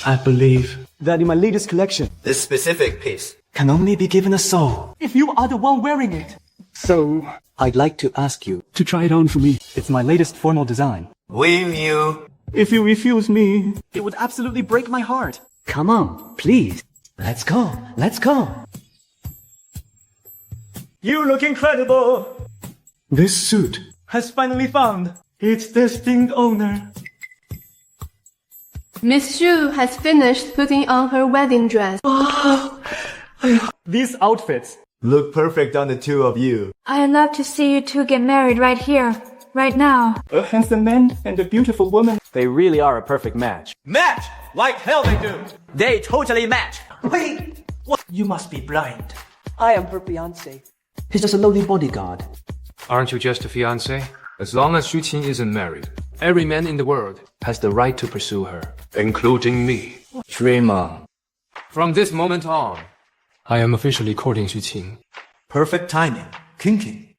I believe that in my latest collection, This specific piece. can only be given a soul if you are the one wearing it. So, I'd like to ask you to try it on for me. It's my latest formal design. Will you? If you refuse me, it would absolutely break my heart. Come on, please. Let's go. Let's go. You look incredible. This suit has finally found its destined owner. Miss Xu has finished putting on her wedding dress. These outfits Look perfect on the two of you. I'd love to see you two get married right here, right now. a handsome man and a beautiful woman. They really are a perfect match. Match! Like hell they do. They totally match. Wait, what? You must be blind. I am her fiancé. He's just a lowly bodyguard. Aren't you just a fiancé? As long as Xu Qin isn't married, every man in the world has the right to pursue her, including me. Dream on. From this moment on, I am officially courting Xu Qin. Perfect timing. Qin.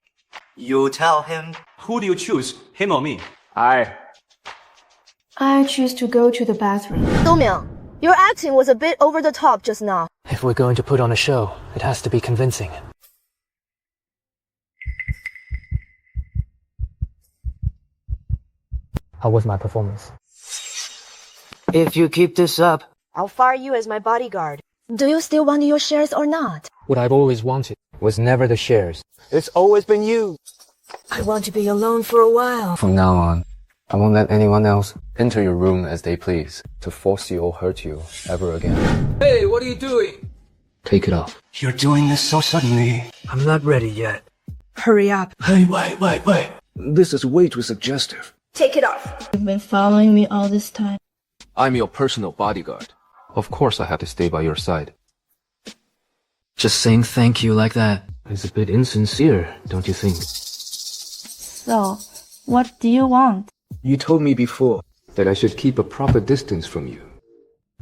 You tell him. Who do you choose, him or me? I choose to go to the bathroom. Zou Ming, your acting was a bit over the top just now. If we're going to put on a show, it has to be convincing. How was my performance? If you keep this up, I'll fire you as my bodyguard. Do you still want your shares or not? What I've always wanted was never the shares. It's always been you. I want to be alone for a while. From now on, I won't let anyone else enter your room as they please to force you or hurt you ever again. Hey, what are you doing? Take it off. You're doing this so suddenly. I'm not ready yet. Hurry up. Hey, wait. This is way too suggestive. Take it off. You've been following me all this time. I'm your personal bodyguard. Of course I have to stay by your side. Just saying thank you like that is a bit insincere, don't you think? So, what do you want? You told me before that I should keep a proper distance from you.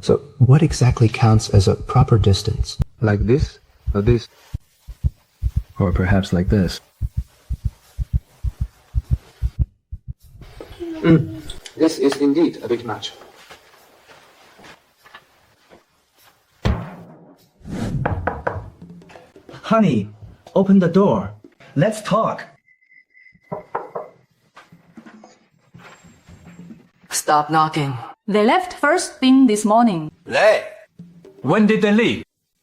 So, what exactly counts as a proper distance? Like this, or this, Or perhaps like this. This is indeed a big match. Honey, open the door. Let's talk. Stop knocking. They left first thing this morning. When did they leave?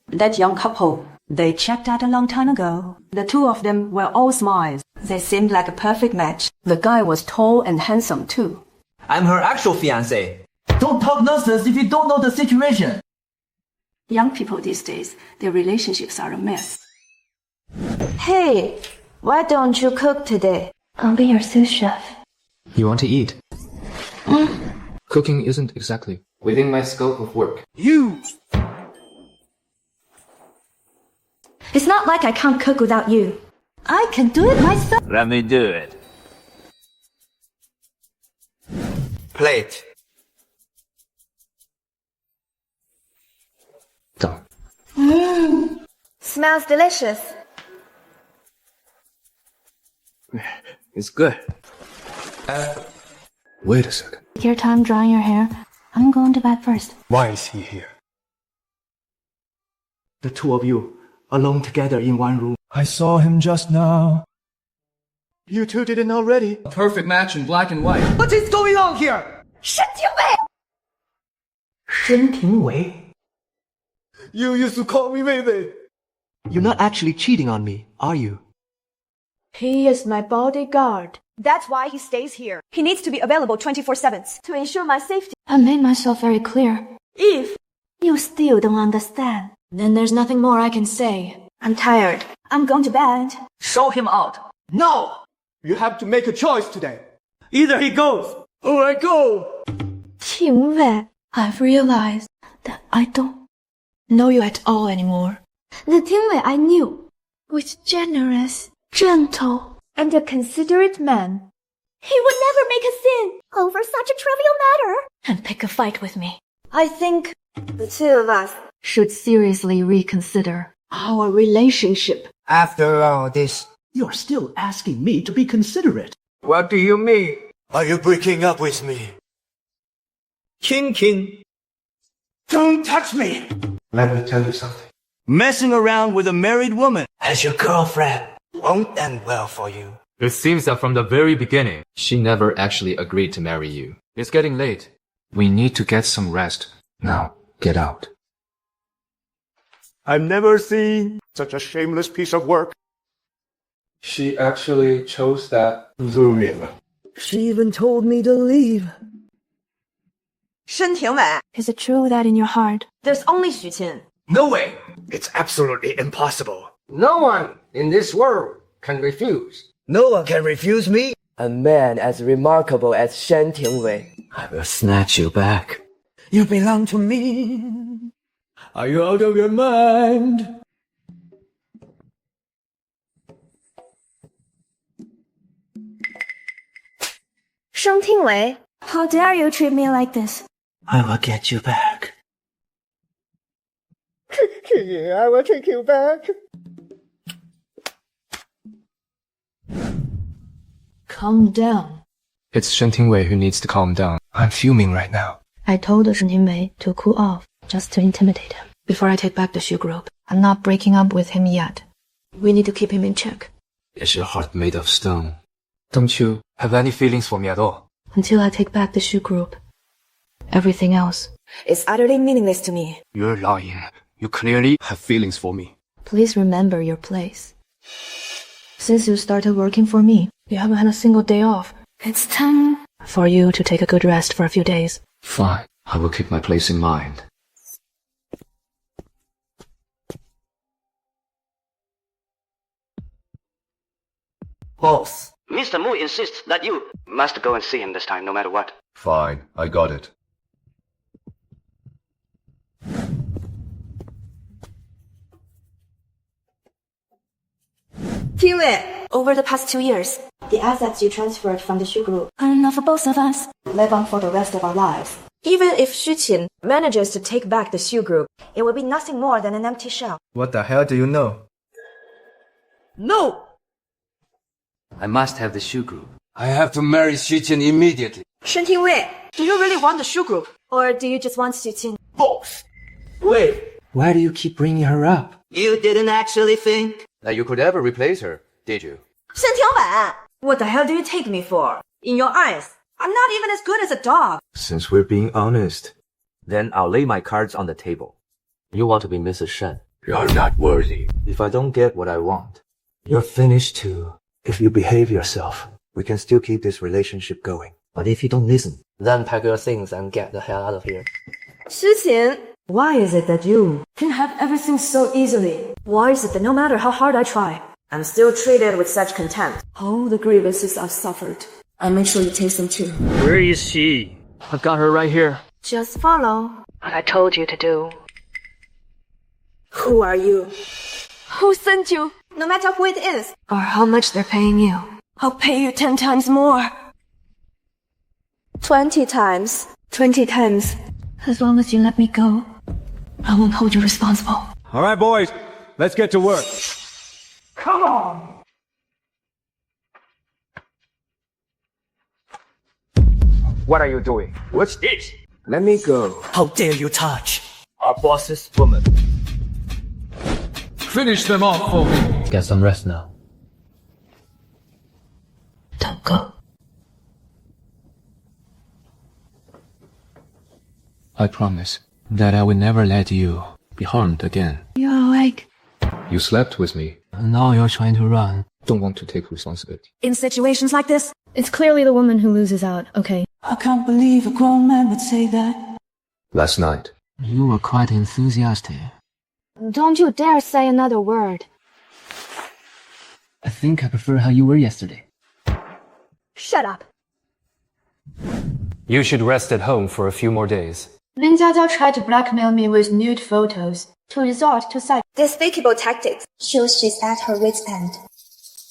That young couple. They checked out a long time ago. The two of them were all smiles. They seemed like a perfect match. The guy was tall and handsome too. I'm her actual fiancé. Don't talk nonsense if you don't know the situation. Young people these days, their relationships are a mess. Hey, why don't you cook today? I'll be your sous chef. You want to eat? Cooking isn't exactly within my scope of work. It's not like I can't cook without you. I can do it myself. Let me do it. Plate. Done. Smells delicious. It's good. Wait a second. Take your time drying your hair. I'm going to bed first. Why is he here? The two of you, alone together in one room. I saw him just now. You two didn't already. A perfect match in black and white. What is going on here? Shen Tingwei! Shen Tingwei? You used to call me Weiwei. You're not actually cheating on me, are you? He is my bodyguard. That's why he stays here. He needs to be available 24/7 To ensure my safety. I made myself very clear. If you still don't understand, Then there's nothing more I can say. I'm tired. I'm going to bed. Show him out. No! You have to make a choice today. Either he goes, or I go. Tingwei, I've realized that I don't know you at all anymore. The Tingwei I knew was generous, gentle, and a considerate man. He would never make a sin over such a trivial matter. And pick a fight with me. I think the two of us Should seriously reconsider our relationship. After all this, you're still asking me to be considerate. What do you mean? Are you breaking up with me? Qin. Don't touch me! Let me tell you something. Messing around with a married woman as your girlfriend won't end well for you. It seems that from the very beginning, she never actually agreed to marry you. It's getting late. We need to get some rest. Now, get out. I've never seen such a shameless piece of work. She actually chose that. Zou Ming. She even told me to leave. Shen Tingwei, Is it true that in your heart, there's only Xu Qin. No way! It's absolutely impossible. No one in this world can refuse. No one can refuse me. A man as remarkable as Shen Tingwei. I will snatch you back. You belong to me. Are you out of your mind? Shen Tingwei, how dare you treat me like this? I will get you back. I will take you back. calm down. It's Shen Tingwei who needs to calm down. I'm fuming right now. I told Shen Tingwei to cool off, just to intimidate him. Before I take back the Xu Group, I'm not breaking up with him yet. We need to keep him in check. Is your heart made of stone? Don't you have any feelings for me at all? Until I take back the Xu Group, everything else. It's utterly meaningless to me. You're lying. You clearly have feelings for me. Please remember your place. Since you started working for me, you haven't had a single day off. It's time for you to take a good rest for a few days. Fine. I will keep my place in mind. Boss. Mr. Mu insists that you must go and see him this time, no matter what. Fine, I got it. Tingwei, over the past 2 years, The assets you transferred from the Xu Group are enough for both of us. Live on for the rest of our lives. even if Xu Qin manages to take back the Xu Group, it will be nothing more than an empty shell. What the hell do you know? No! I must have the Xu Group. I have to marry Xu Qin immediately. Shen Tingwei, do you really want the Xu Group? Or do you just want Xu Qin? Both! Wait, why do you keep bringing her up? You didn't actually think that you could ever replace her, did you? Shen Tingwei, what the hell do you take me for? In your eyes, I'm not even as good as a dog. Since we're being honest, Then I'll lay my cards on the table. You want to be Mrs. Shen. you're not worthy. If I don't get what I want, you're finished too. If you behave yourself, we can still keep this relationship going. But if you don't listen, Then pack your things and get the hell out of here. Xu Qin, Why is it that you can have everything so easily? Why is it that no matter how hard I try, I'm still treated with such contempt. all the grievances I've suffered, I make sure you taste them too. Where is she? I've got her right here. Just follow What I told you to do. Who are you? Who sent you? No matter who it is. Or how much they're paying you. I'll pay you 10 times more. 20 times. 20 times. As long as you let me go, I won't hold you responsible. All right, boys, let's get to work. Come on! What are you doing? What's this? Let me go. How dare you touch Our boss's woman. Finish them off for me. Get some rest now. Don't go. I promise that I will never let you be harmed again. You're awake. You slept with me. Now you're trying to run. Don't want to take responsibility. In situations like this, It's clearly the woman who loses out, okay? I can't believe a grown man would say that. Last night, You were quite enthusiastic. Don't you dare say another word. I think I prefer how you were yesterday. Shut up. you should rest at home for a few more days. Lin Jiaojiao tried to blackmail me with nude photos to resort to sex. Despicable tactics. Shows she's at her wit's end.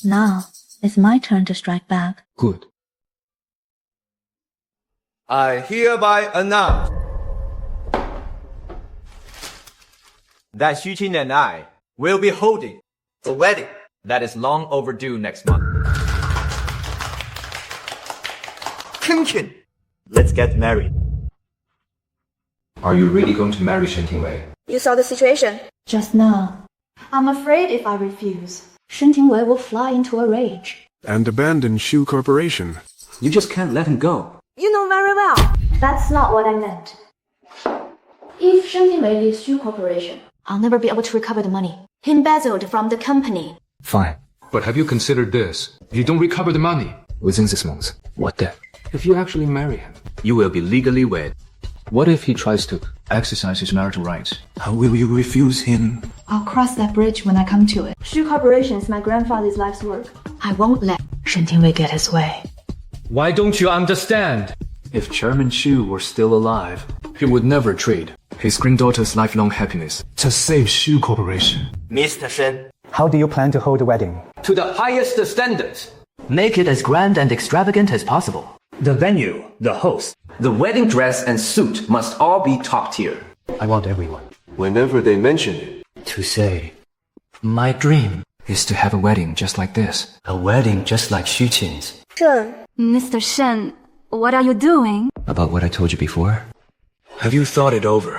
Now, it's my turn to strike back. Good. I hereby announce that Xu Qin and I will be holding a wedding that is long overdue next month. Qin, let's get married. Are you really going to marry Shen Tingwei? You saw the situation. Just now, I'm afraid if I refuse, Shen Tingwei will fly into a rage. And abandon Shu Corporation. You just can't let him go. You know very well. that's not what I meant. If Shen Tingwei leaves Xu Corporation, I'll never be able to recover the money he embezzled from the company. Fine. But have you considered this? If you don't recover the money within 6 months, what then? If you actually marry him, You will be legally wed. what if he tries to exercise his marital rights? How will you refuse him? I'll cross that bridge when I come to it. Xu Corporation is my grandfather's life's work. I won't let Shen Tingwei get his way. Why don't you understand? If Chairman Xu were still alive, he would never trade his granddaughter's lifelong happiness To save Shu Corporation. Mr. Shen, How do you plan to hold the wedding? to the highest standards. Make it as grand and extravagant as possible. The venue, the host, The wedding dress and suit must all be top tier. I want everyone Whenever they mention it, To say, my dream is to have a wedding just like this. a wedding just like Xu Qin's. Shen, Mr. Shen, what are you doing? About what I told you before? Have you thought it over?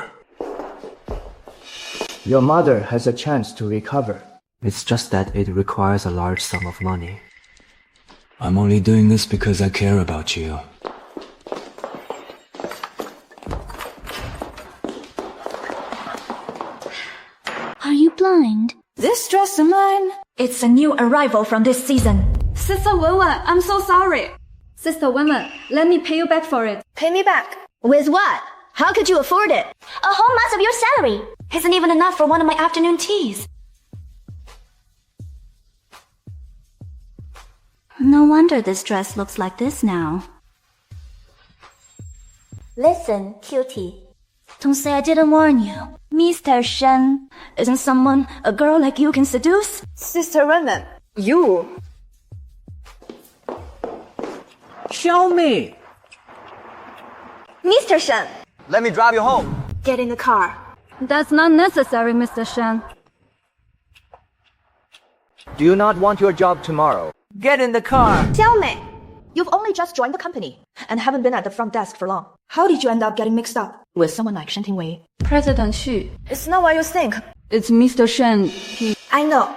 Your mother has a chance to recover. It's just that it requires a large sum of money. I'm only doing this because I care about you. Are you blind? this dress of mine, it's a new arrival from this season. Sister Wenwen, I'm so sorry. Sister Wenwen, let me pay you back for it. pay me back. With what? How could you afford it? A whole month of your salary isn't even enough for one of my afternoon teas. No wonder this dress looks like this now. Listen, cutie. Don't say I didn't warn you. Mr. Shen isn't someone a girl like you can seduce. Sister Wenwen, you. Show me! Mr. Shen, Let me drive you home. get in the car. That's not necessary, Mr. Shen. Do you not want your job tomorrow? Get in the car. Tell me. You've only just joined the company and haven't been at the front desk for long. How did you end up getting mixed up with someone like Shen Tingwei? President Xu, It's not what you think. it's Mr. Shen. I know.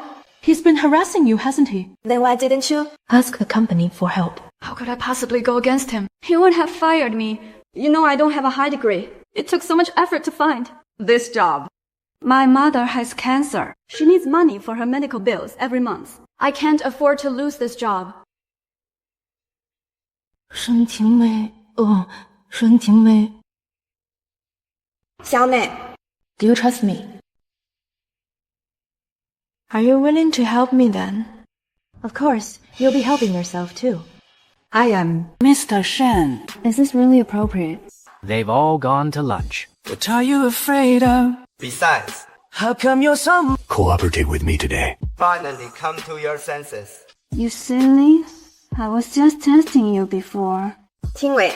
He's been harassing you, hasn't he? Then why didn't you? Ask the company for help. How could I possibly go against him? He would have fired me. You know I don't have a high degree. It took so much effort to find this job. My mother has cancer. She needs money for her medical bills every month. I can't afford to lose this job. Shen Tingwei. Oh, Shen Tingwei. Xiaomei, Do you trust me? are you willing to help me then? Of course, you'll be helping yourself too. I am Mr. Shen. Is this really appropriate? They've all gone to lunch. What are you afraid of? Besides, How come you're so cooperative with me today? finally come to your senses. You silly. I was just testing you before. Tingwei,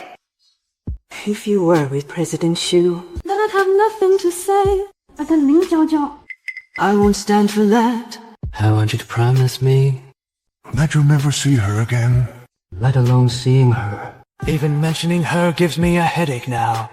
If you were with President Xu, Then I'd have nothing to say. But then Lin Jiaojiao. I won't stand for that. I want you to promise me that you'll never see her again. let alone seeing her. Even mentioning her gives me a headache now.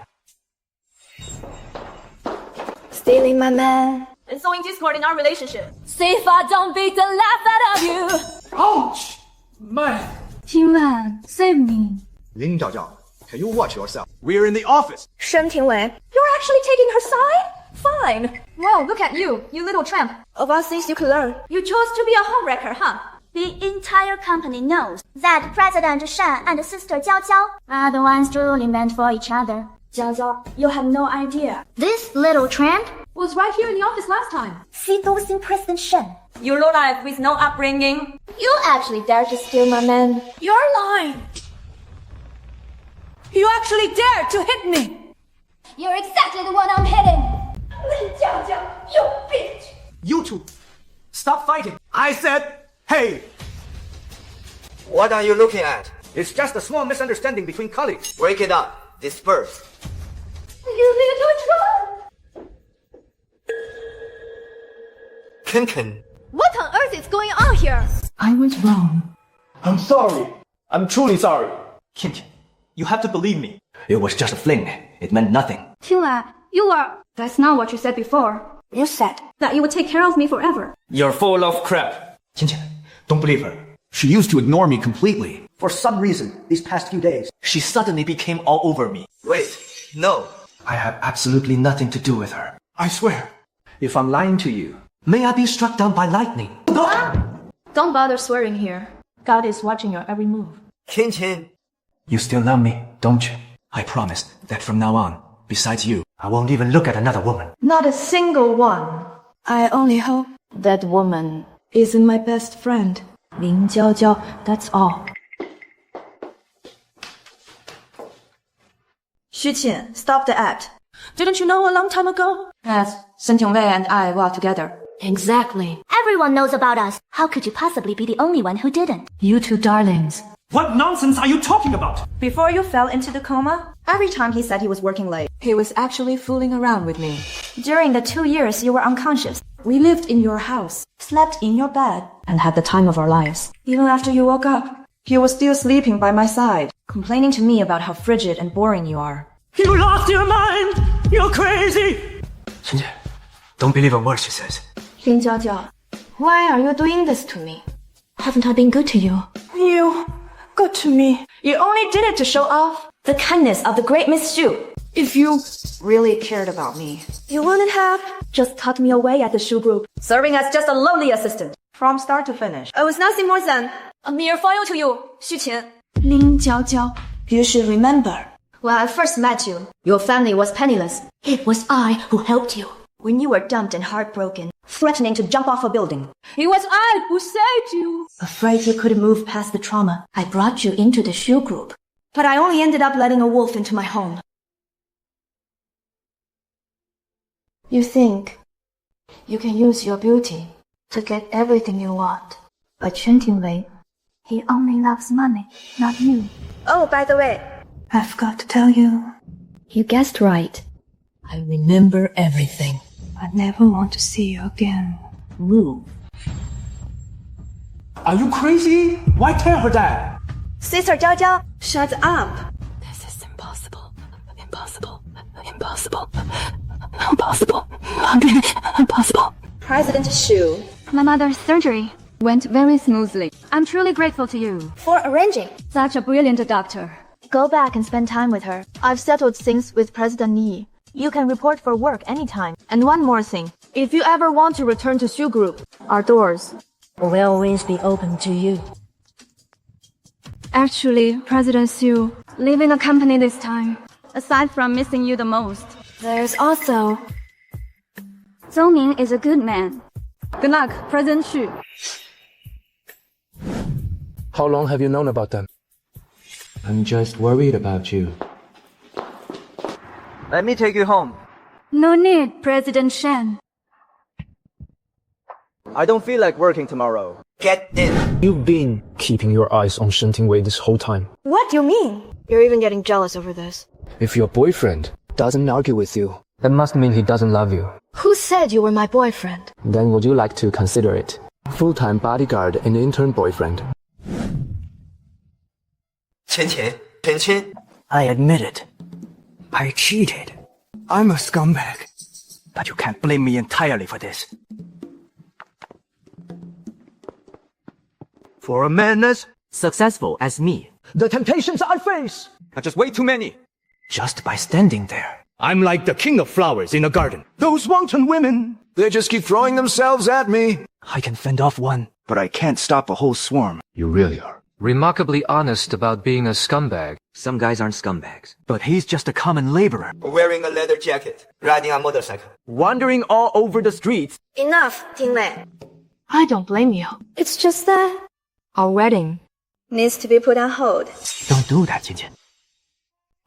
stealing my man. And sowing discord in our relationship. See if I don't beat the life out of you. Ouch! Man! Tingwan, save me. Lin Jiaojiao, can you watch yourself? We're in the office. Shen Tingwei, You're actually taking her side? Fine. Whoa, look at you, you little tramp. of all things you could learn. You chose to be a homewrecker, huh? The entire company knows that President Shen and Sister Jiaojiao are the ones truly meant for each other. Jiaojiao, you have no idea. This little tramp Was right here in the office last time. seducing President Shen. You lowlife with no upbringing. You actually dare to steal my man. You're lying. You actually dared to hit me. You're exactly the one I'm hitting. Lin Jiaojiao, you bitch. You two, stop fighting. I said, hey! What are you looking at? It's just a small misunderstanding between colleagues. Break it up. Disperse. You little troll. Ken. What on earth is going on here? I was wrong. I'm sorry. I'm truly sorry. Kin, you have to believe me. It was just a fling. It meant nothing. Tingwan, you are... That's not what you said before. You said That you would take care of me forever. You're full of crap. Kin, don't believe her. She used to ignore me completely. For some reason, these past few days, she suddenly became all over me. Wait, no. I have absolutely nothing to do with her. I swear, if I'm lying to you, may I be struck down by lightning. Don't bother swearing here. God is watching your every move. Kin. You still love me, don't you? I promise that from now on, besides you, I won't even look at another woman. Not a single one. I only hope That woman isn't my best friend. Lin Jiaojiao, that's all. Xu Qin, stop the act. Didn't you know a long time ago? Yes, Shen Tingwei and I were together. exactly. Everyone knows about us. How could you possibly be the only one who didn't? You two darlings. what nonsense are you talking about? Before you fell into the coma, every time he said he was working late, he was actually fooling around with me. During the 2 years you were unconscious, we lived in your house, slept in your bed, and had the time of our lives. Even after you woke up, he was still sleeping by my side, complaining to me about how frigid and boring you are. You lost your mind! You're crazy! Shen, don't believe a word she says. Lin Jiaojiao, why are you doing this to me? Haven't I been good to you? You, good to me. You only did it to show off the kindness of the great Miss Xu. If you really cared about me, you wouldn't have just tucked me away at the Xu group, serving as just a lowly assistant. From start to finish, I was nothing more than A mere foil to you, Xu Qin. Lin Jiaojiao. You should remember, When I first met you, your family was penniless. It was I who helped you. when you were dumped and heartbroken, threatening to jump off a building, It was I who saved you. afraid you couldn't move past the trauma, I brought you into the Xu group. but I only ended up letting a wolf into my home. you think you can use your beauty to get everything you want. But Shen Tingwei, he only loves money, not you. Oh, by the way, I forgot to tell you, you guessed right. I remember everything. I never want to see you again. Move. Are you crazy? Why tell her that? Sister Jiaojiao, Shut up. this is impossible. Impossible. Impossible. Impossible. Impossible. President Xu, My mother's surgery. went very smoothly. I'm truly grateful to you. For arranging. Such a brilliant doctor. Go back and spend time with her. I've settled things with President Yi. You can report for work anytime. And one more thing. If you ever want to return to Xu Group, our doors will always be open to you. Actually, President Xu, leaving the company this time, aside from missing you the most, there's also... Zou Ming is a good man. Good luck, President Xu. How long have you known about them? I'm just worried about you. Let me take you home. No need, President Shen. I don't feel like working tomorrow. Get in. You've been keeping your eyes on Shen Tingwei this whole time. What do you mean? You're even getting jealous over this. If your boyfriend doesn't argue with you, that must mean he doesn't love you. Who said you were my boyfriend? Then would you like to consider it? Full-time bodyguard and intern boyfriend. Chen. I admit it. I cheated. I'm a scumbag. But you can't blame me entirely for this. For a man as successful as me, The temptations I face are just way too many. just by standing there. I'm like the king of flowers in a garden. Those wanton women. They just keep throwing themselves at me. I can fend off one, but I can't stop a whole swarm. You really are. Remarkably honest about being a scumbag. some guys aren't scumbags. But he's just a common laborer. Wearing a leather jacket, riding a motorcycle. Wandering all over the streets. Enough, Tingwei. I don't blame you. It's just that our wedding needs to be put on hold. Don't do that, Qin.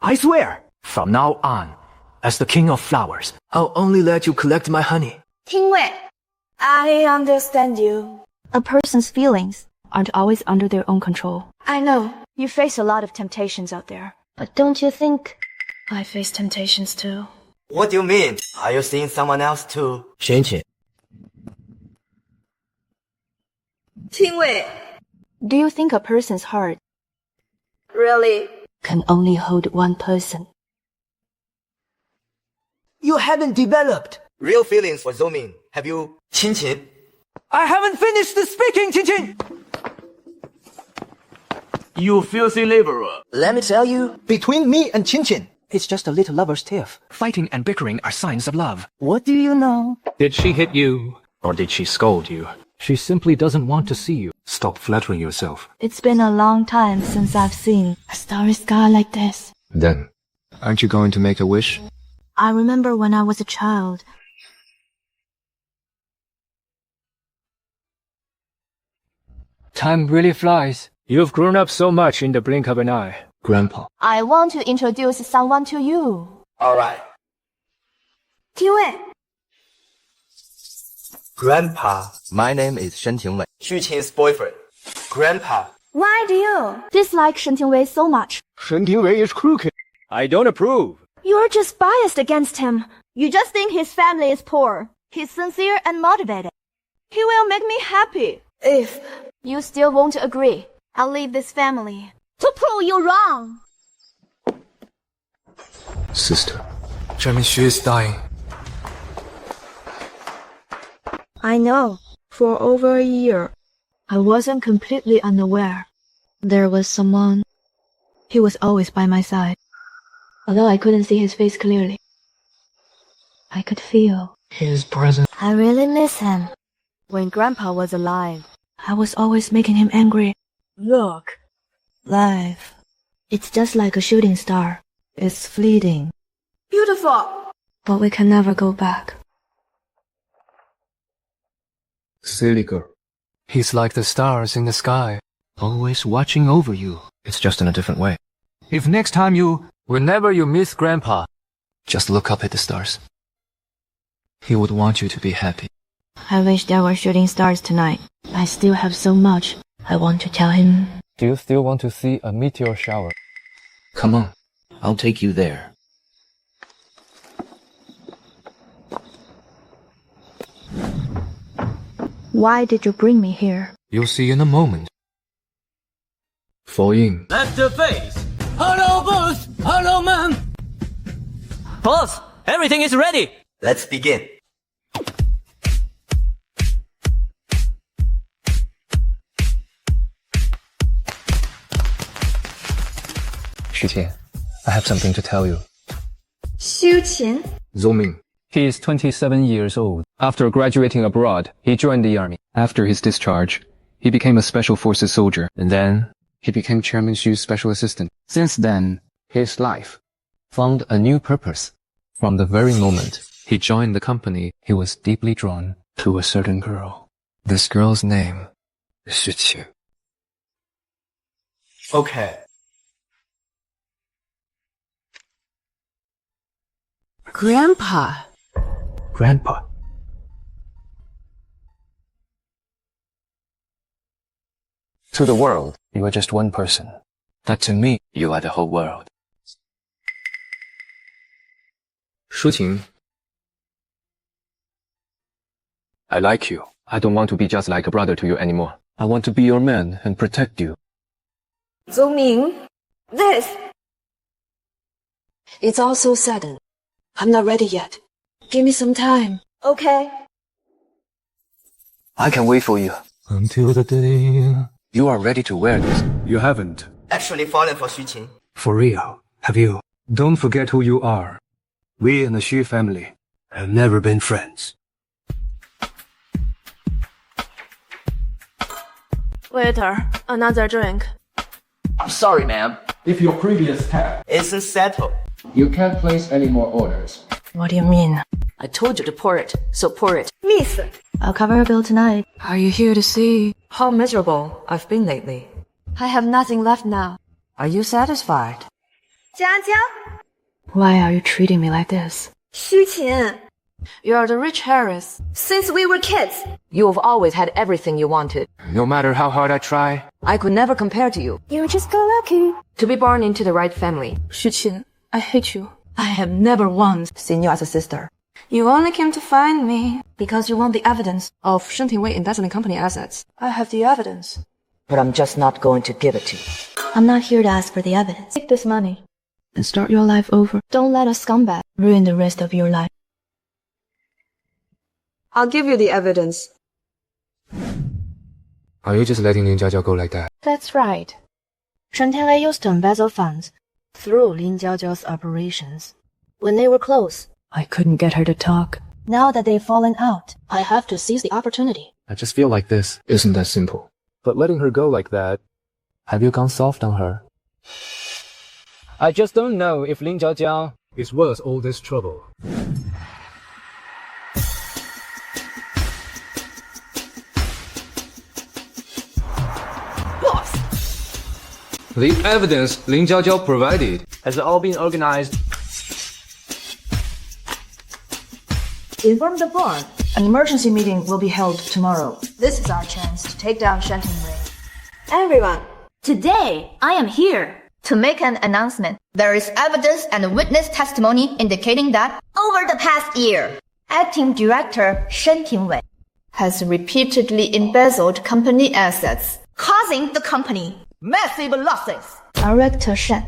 I swear, from now on, as the king of flowers, I'll only let you collect my honey. Tingwei, I understand you. A person's feelings aren't always under their own control. I know. You face a lot of temptations out there. But don't you think I face temptations too? What do you mean? Are you seeing someone else too? Shen Tingwei. Tingwei, do you think a person's heart really can only hold one person? You haven't developed. Real feelings for Zou Ming. Have you? Qin. I haven't finished the speaking, Qin. You filthy laborer. Let me tell you, between me and Qin, it's just a little lover's tiff. Fighting and bickering are signs of love. What do you know? Did she hit you? Or did she scold you? She simply doesn't want to see you. Stop flattering yourself. It's been a long time since I've seen a starry sky like this. Then, aren't you going to make a wish? I remember when I was a child. Time really flies. You've grown up so much in the blink of an eye. Grandpa. I want to introduce someone to you. Alright. Tingwei. Grandpa. My name is Shen Tingwei. Xu Qin's boyfriend. Grandpa. Why do you dislike Shen Tingwei so much? Shen Tingwei is crooked. I don't approve. You're just biased against him. You just think his family is poor. He's sincere and motivated. He will make me happy. If you still won't agree, I'll leave this family to prove you wrong. Sister. Chairman Xu is dying. I know. For over a year, I wasn't completely unaware. There was someone. He was always by my side. Although I couldn't see his face clearly, I could feel His presence. I really miss him. When Grandpa was alive, I was always making him angry. Look, life, it's just like a shooting star. It's fleeting. Beautiful. But we can never go back. Silly girl. He's like the stars in the sky, always watching over you. It's just in a different way. If next time whenever you miss Grandpa, just look up at the stars. He would want you to be happy. I wish there were shooting stars tonight. I still have so much I want to tell him. Do you still want to see a meteor shower? Come on, I'll take you there. Why did you bring me here? You'll see in a moment. Fall in. Left the face. Hello, boss. Hello, ma'am. Boss, everything is ready. Let's begin. Xu Qin, I have something to tell you. Xu Qin? Zou Ming. He is 27 years old. After graduating abroad, he joined the army. After his discharge, he became a special forces soldier. And then, he became Chairman Xu's special assistant. Since then, his life found a new purpose. From the very moment he joined the company, he was deeply drawn to a certain girl. This girl's name is Xu Qin. Okay. Grandpa. Grandpa. To the world, you are just one person. But to me, you are the whole world. Xu Qin. I like you. I don't want to be just like a brother to you anymore. I want to be your man and protect you. Zou Ming, this. It's all so sudden. I'm not ready yet. Give me some time. Okay. I can wait for you. Until the day you are ready to wear this. You haven't. Actually fallen for Xu Qin. For real, have you? Don't forget who you are. We and the Xu family have never been friends. Waiter, another drink. I'm sorry, ma'am. If your previous tab Isn't settled. You can't place any more orders. What do you mean? I told you to pour it, so pour it. Miss, I'll cover your bill tonight. Are you here to see how miserable I've been lately? I have nothing left now. Are you satisfied? Jiajiao? Why are you treating me like this? Xu Qin, You are the rich heiress. since we were kids, You have always had everything you wanted. No matter how hard I try, I could never compare to you. you just got lucky. To be born into the right family. Xu Qin, I hate you. I have never once seen you as a sister. You only came to find me. Because you want the evidence of Shen Tingwei investment company assets. I have the evidence. But I'm just not going to give it to you. I'm not here to ask for the evidence. Take this money and start your life over. Don't let a scumbag ruin the rest of your life. I'll give you the evidence. are you just letting Lin Jiaojiao go like that? That's right. Shen Tingwei used to embezzle funds through Lin Jiaojiao's operations. When they were close, I couldn't get her to talk. now that they've fallen out, I have to seize the opportunity. I just feel like this isn't that simple. But letting her go like that, have you gone soft on her? I just don't know if Lin Jiaojiao It's worth all this trouble. Boss! The evidence Lin Jiaojiao provided has all been organized. Inform the board. An emergency meeting will be held tomorrow. This is our chance to take down Shen Tingwei. Everyone, Today, I am here to make an announcement. There is evidence and witness testimony indicating that over the past year, Acting Director Shen Tingwei has repeatedly embezzled company assets, causing the company massive losses. Director Shen,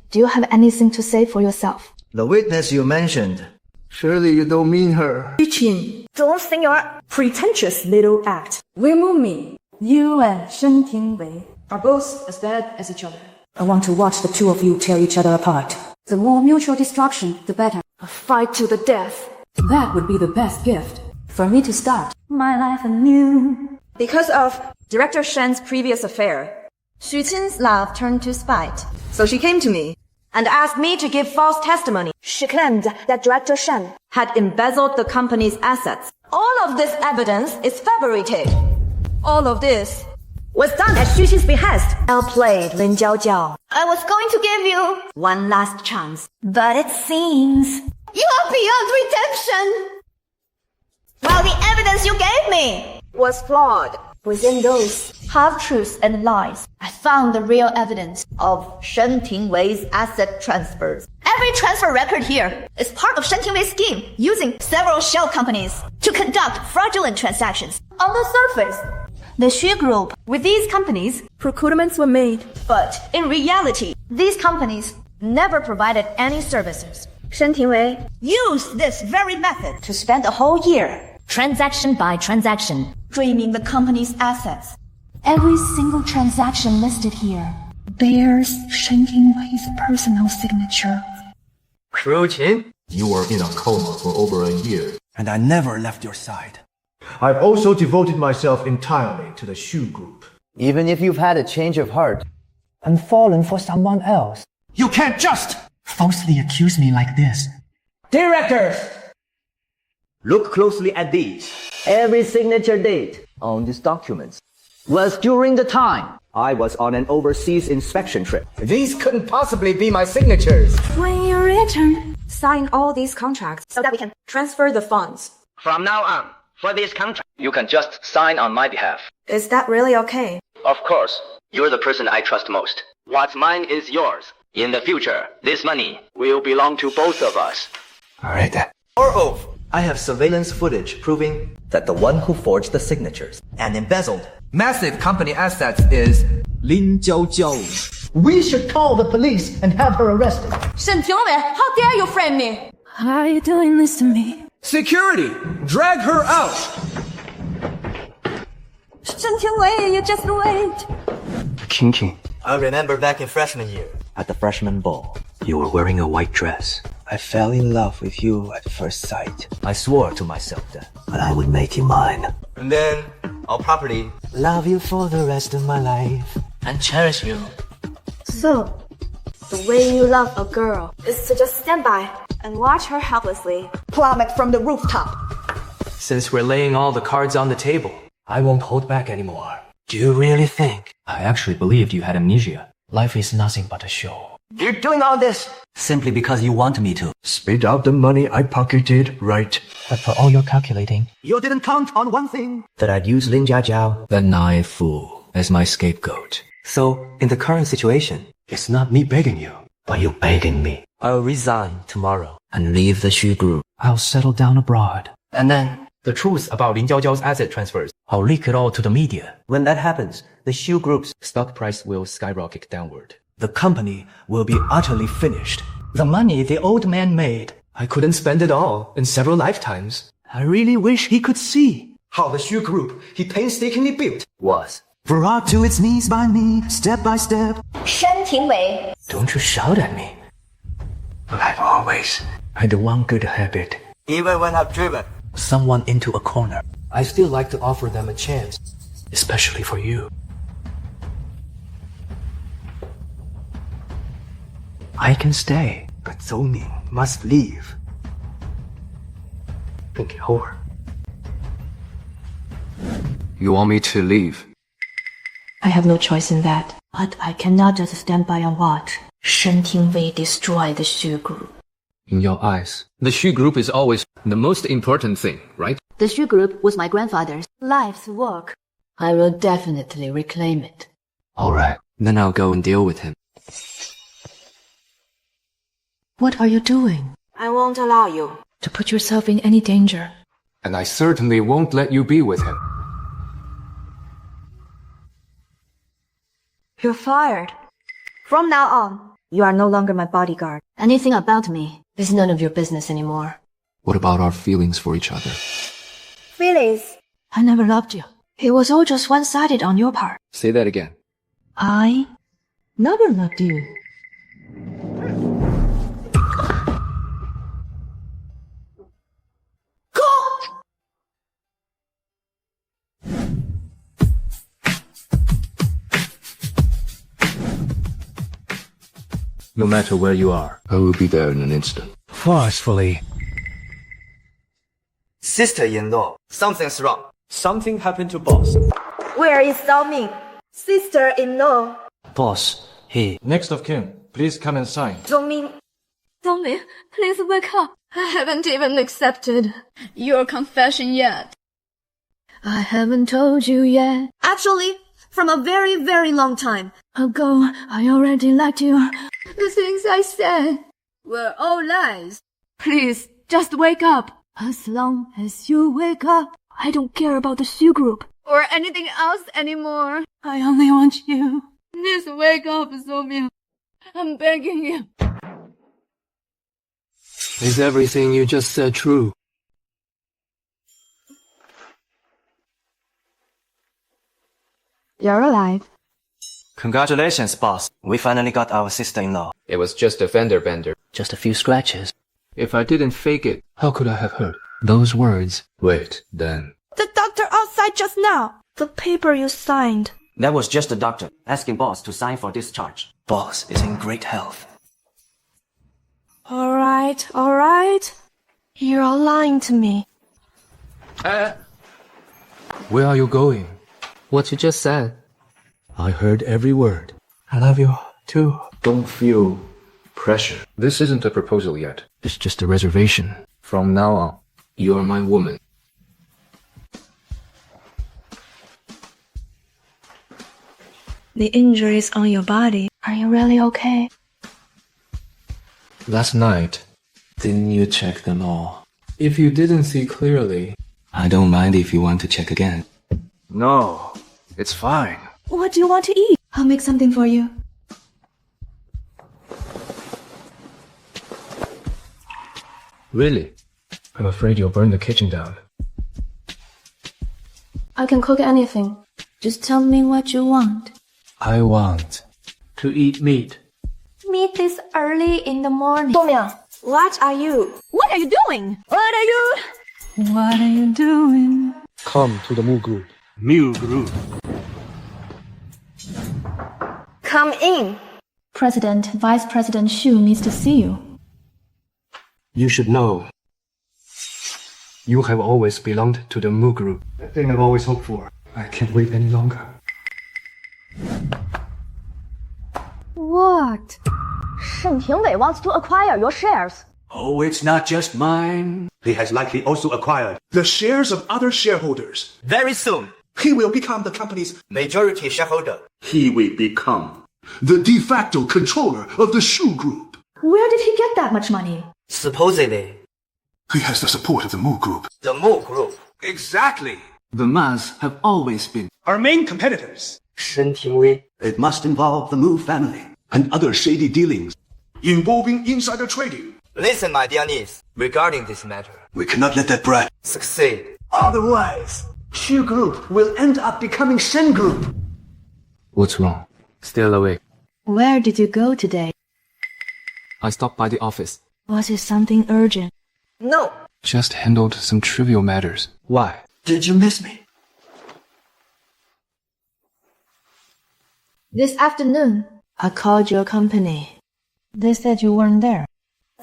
do you have anything to say for yourself? The witness you mentioned. Surely you don't mean her. Xu Qin, Don't sing your pretentious little act will move me. You and Shen Tingwei are both as bad as each other. I want to watch the two of you tear each other apart. The more mutual destruction, the better. A fight to the death. That would be the best gift for me to start my life anew. Because of Director Shen's previous affair, Xu Qin's love turned to spite. So she came to me and asked me to give false testimony. She claimed that Director Shen Had embezzled the company's assets. All of this evidence is fabricated. All of this was done at Xu Qin's behest. Well played, Lin Jiaojiao. I was going to give you One last chance. but it seems you are beyond redemption. While the evidence you gave me Was flawed. within those half-truths and lies, I found the real evidence of Shen Tingwei's asset transfers. Every transfer record here is part of Shen Tingwei's scheme, using several shell companies to conduct fraudulent transactions. On the surface, the Xu Group, with these companies, procurements were made. but in reality, these companies never provided any services. Shen Tingwei Use this very method to spend a whole year, transaction by transaction, dreaming the company's assets. Every single transaction listed here bears Shen Tingwei's personal signature. Xu Qin? You were in a coma for over a year. And I never left your side. I've also devoted myself entirely to the Xu Group. Even if you've had a change of heart and fallen for someone else. You can't just falsely accuse me like this. Directors! Look closely at these. Every signature date on these documents was during the time I was on an overseas inspection trip. These couldn't possibly be my signatures. When you return, sign all these contracts so that we can transfer the funds. From now on, for this contract, you can just sign on my behalf. Is that really okay? Of course. You're the person I trust most. What's mine is yours. In the future, this money will belong to both of us. Alright then. Or oath. I have surveillance footage proving that the one who forged the signatures and embezzled Massive company assets is Lin Jiaojiao. We should call the police and have her arrested. Shen Tingwei, how dare you frame me? Why are you doing this to me? Security! Drag her out! Shen Tingwei, you just wait. Qin. I remember back in freshman year, at the freshman ball, you were wearing a white dress. I fell in love with you at first sight. I swore to myself that I would make you mine. And then, I'll properly love you for the rest of my life. And cherish you. So, the way you love a girl Is to just stand by and watch her helplessly plummet from the rooftop. Since we're laying all the cards on the table, I won't hold back anymore. Do you really think I actually believed you had amnesia. life is nothing but a show? You're doing all this Simply because you want me to. Spit out the money I pocketed, right? But for all your calculating, You didn't count on one thing. that I'd use Lin Jiaojiao, the naive fool, as my scapegoat. So, in the current situation, It's not me begging you. but you begging me. I'll resign tomorrow and leave the Xu Group. I'll settle down abroad. And then, the truth about Lin Jiaojiao's asset transfers, I'll leak it all to the media. When that happens, the Xu Group's stock price will skyrocket downward. The company will be utterly finished. The money the old man made, I couldn't spend it all in several lifetimes. I really wish he could see how the Xu Group he painstakingly built was. brought to its knees by me, step by step. Shen Tingwei. Don't you shout at me. I've always had one good habit. Even when I've driven someone into a corner, I still like to offer them a chance. Especially for you. I can stay, But Zou Ming must leave. think it over. You want me to leave? I have no choice in that. But I cannot just stand by and watch Shen Tingwei destroy the Xu Group. In your eyes, the Xu Group is always the most important thing, right? The Xu Group was my grandfather's. Life's work. I will definitely reclaim it. Alright, Then I'll go and deal with him. What are you doing? I won't allow you. To put yourself in any danger. And I certainly won't let you be with him. You're fired. From now on, you are no longer my bodyguard. Anything about me is none of your business anymore. What about our feelings for each other? Feelings. I never loved you. It was all just one-sided on your part. Say that again. I never loved you. No matter where you are, I will be there in an instant. Forcefully. sister-in-law, something's wrong. Something happened to boss. Where is Zou Ming? Sister-in-law. Boss, he... Next of kin, please come and sign. Zou Ming. Zou Ming, please wake up. I haven't even accepted your confession yet. I haven't told you yet. Actually, from a very, very long time ago, I already liked you. The things I said were all lies. Please, just wake up. As long as you wake up, I don't care about the Xu Group or anything else anymore. I only want you. Please wake up, Zou Ming. I'm begging you. Is everything you just said true? You're alive. Congratulations, boss. We finally got our sister-in-law. It was just a fender bender. Just a few scratches. If I didn't fake it, how could I have heard those words? Wait, then. The doctor outside just now. The paper you signed. That was just the doctor asking boss to sign for discharge. Boss is in great health. All right. You're all lying to me. Where are you going? What you just said. I heard every word. I love you, too. Don't feel pressure. This isn't a proposal yet. It's just a reservation. From now on, you're my woman. The injuries on your body. Are you really okay? Last night, didn't you check them all? If you didn't see clearly, I don't mind if you want to check again. No, it's fine. What do you want to eat? I'll make something for you. Really? I'm afraid you'll burn the kitchen down. I can cook anything. Just tell me what you want. I want to eat meat. Meet this early in the morning. Zou Ming, what are you? What are you doing? What are you doing? Come to the Mu Group. Mu Group. Come in. President, Vice President Xu needs to see you. You should know. You have always belonged to the Mu Group. The thing I've always hoped for. I can't wait any longer. What? Shen Tingwei wants to acquire your shares. Oh, it's not just mine. He has likely also acquired the shares of other shareholders. Very soon, He will become the company's majority shareholder. He will become the de facto controller of the Xu Group. Where did he get that much money? Supposedly, He has the support of the Mu Group. the Mu Group. Exactly. The Mas have always been our main competitors. Shen Tingwei. It must involve the Mu family and other shady dealings involving insider trading. Listen, my dear niece, regarding this matter, We cannot let that brat succeed. Otherwise, Xu Group will end up becoming Shen Group. What's wrong? Still awake. Where did you go today? I stopped by the office. Was it something urgent? No. Just handled some trivial matters. Why? Did you miss me? This afternoon, I called your company. They said you weren't there.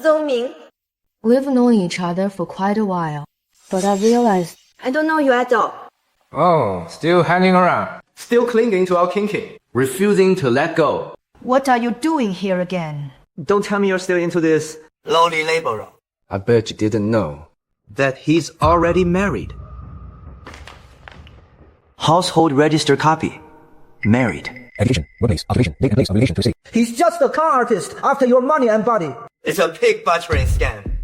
Zou Ming. We've known each other for quite a while, but I realized I don't know you at all. Oh, still hanging around. Still clinging to our kinky. Refusing to let go. What are you doing here again? Don't tell me you're still into this. Lowly laborer. I bet you didn't know. That he's already married. Household register copy. Married. Education, workplace, occupation, date and place of relation to see. He's just a con artist after your money and body. It's a pig butchering scam.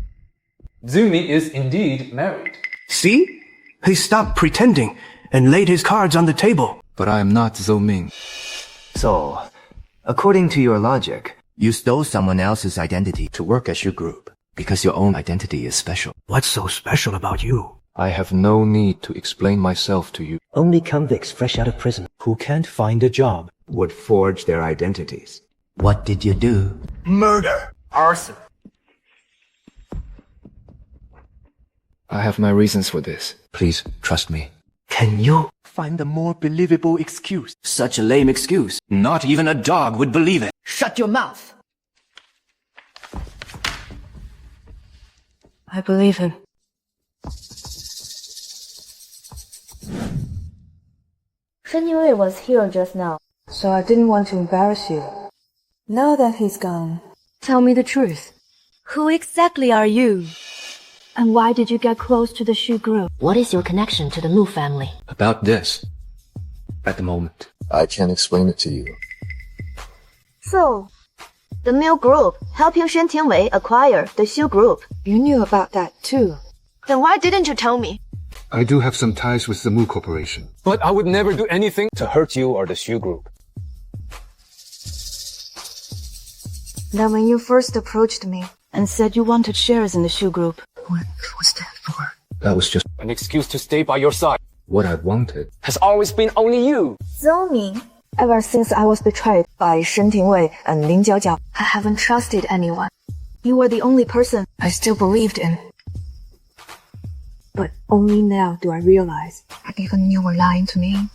Zou Ming is indeed married. See? He stopped pretending and laid his cards on the table. But I am not Zou Ming. So, according to your logic, you stole someone else's identity To work at Xu Group, because your own identity is special. What's so special about you? I have no need to explain myself to you. Only convicts fresh out of prison who can't find a job would forge their identities. What did you do? Murder. Arson. I have my reasons for this. Please, trust me. Can you find a more believable excuse? Such a lame excuse. Not even a dog would believe it. Shut your mouth. I believe him. Shen Tingwei was here just now. So I didn't want to embarrass you. Now that he's gone, tell me the truth. Who exactly are you? And why did you get close to the Xu Group? What is your connection to the Mu family? About this, at the moment, I can't explain it to you. So, the Mu Group helping Shen Tingwei acquire the Xu Group. You knew about that too. Then why didn't you tell me? I do have some ties with the Mu Corporation. But I would never do anything to hurt you or the Xu Group. Then when you first approached me and said you wanted shares in the Xu Group, what was that for? That was just An excuse to stay by your side what I wanted. has always been only you. Zou Ming. Ever since I was betrayed by Shen Tingwei and Lin Jiaojiao, I haven't trusted anyone. You were the only person I still believed in. But only now do I realize even you were lying to me.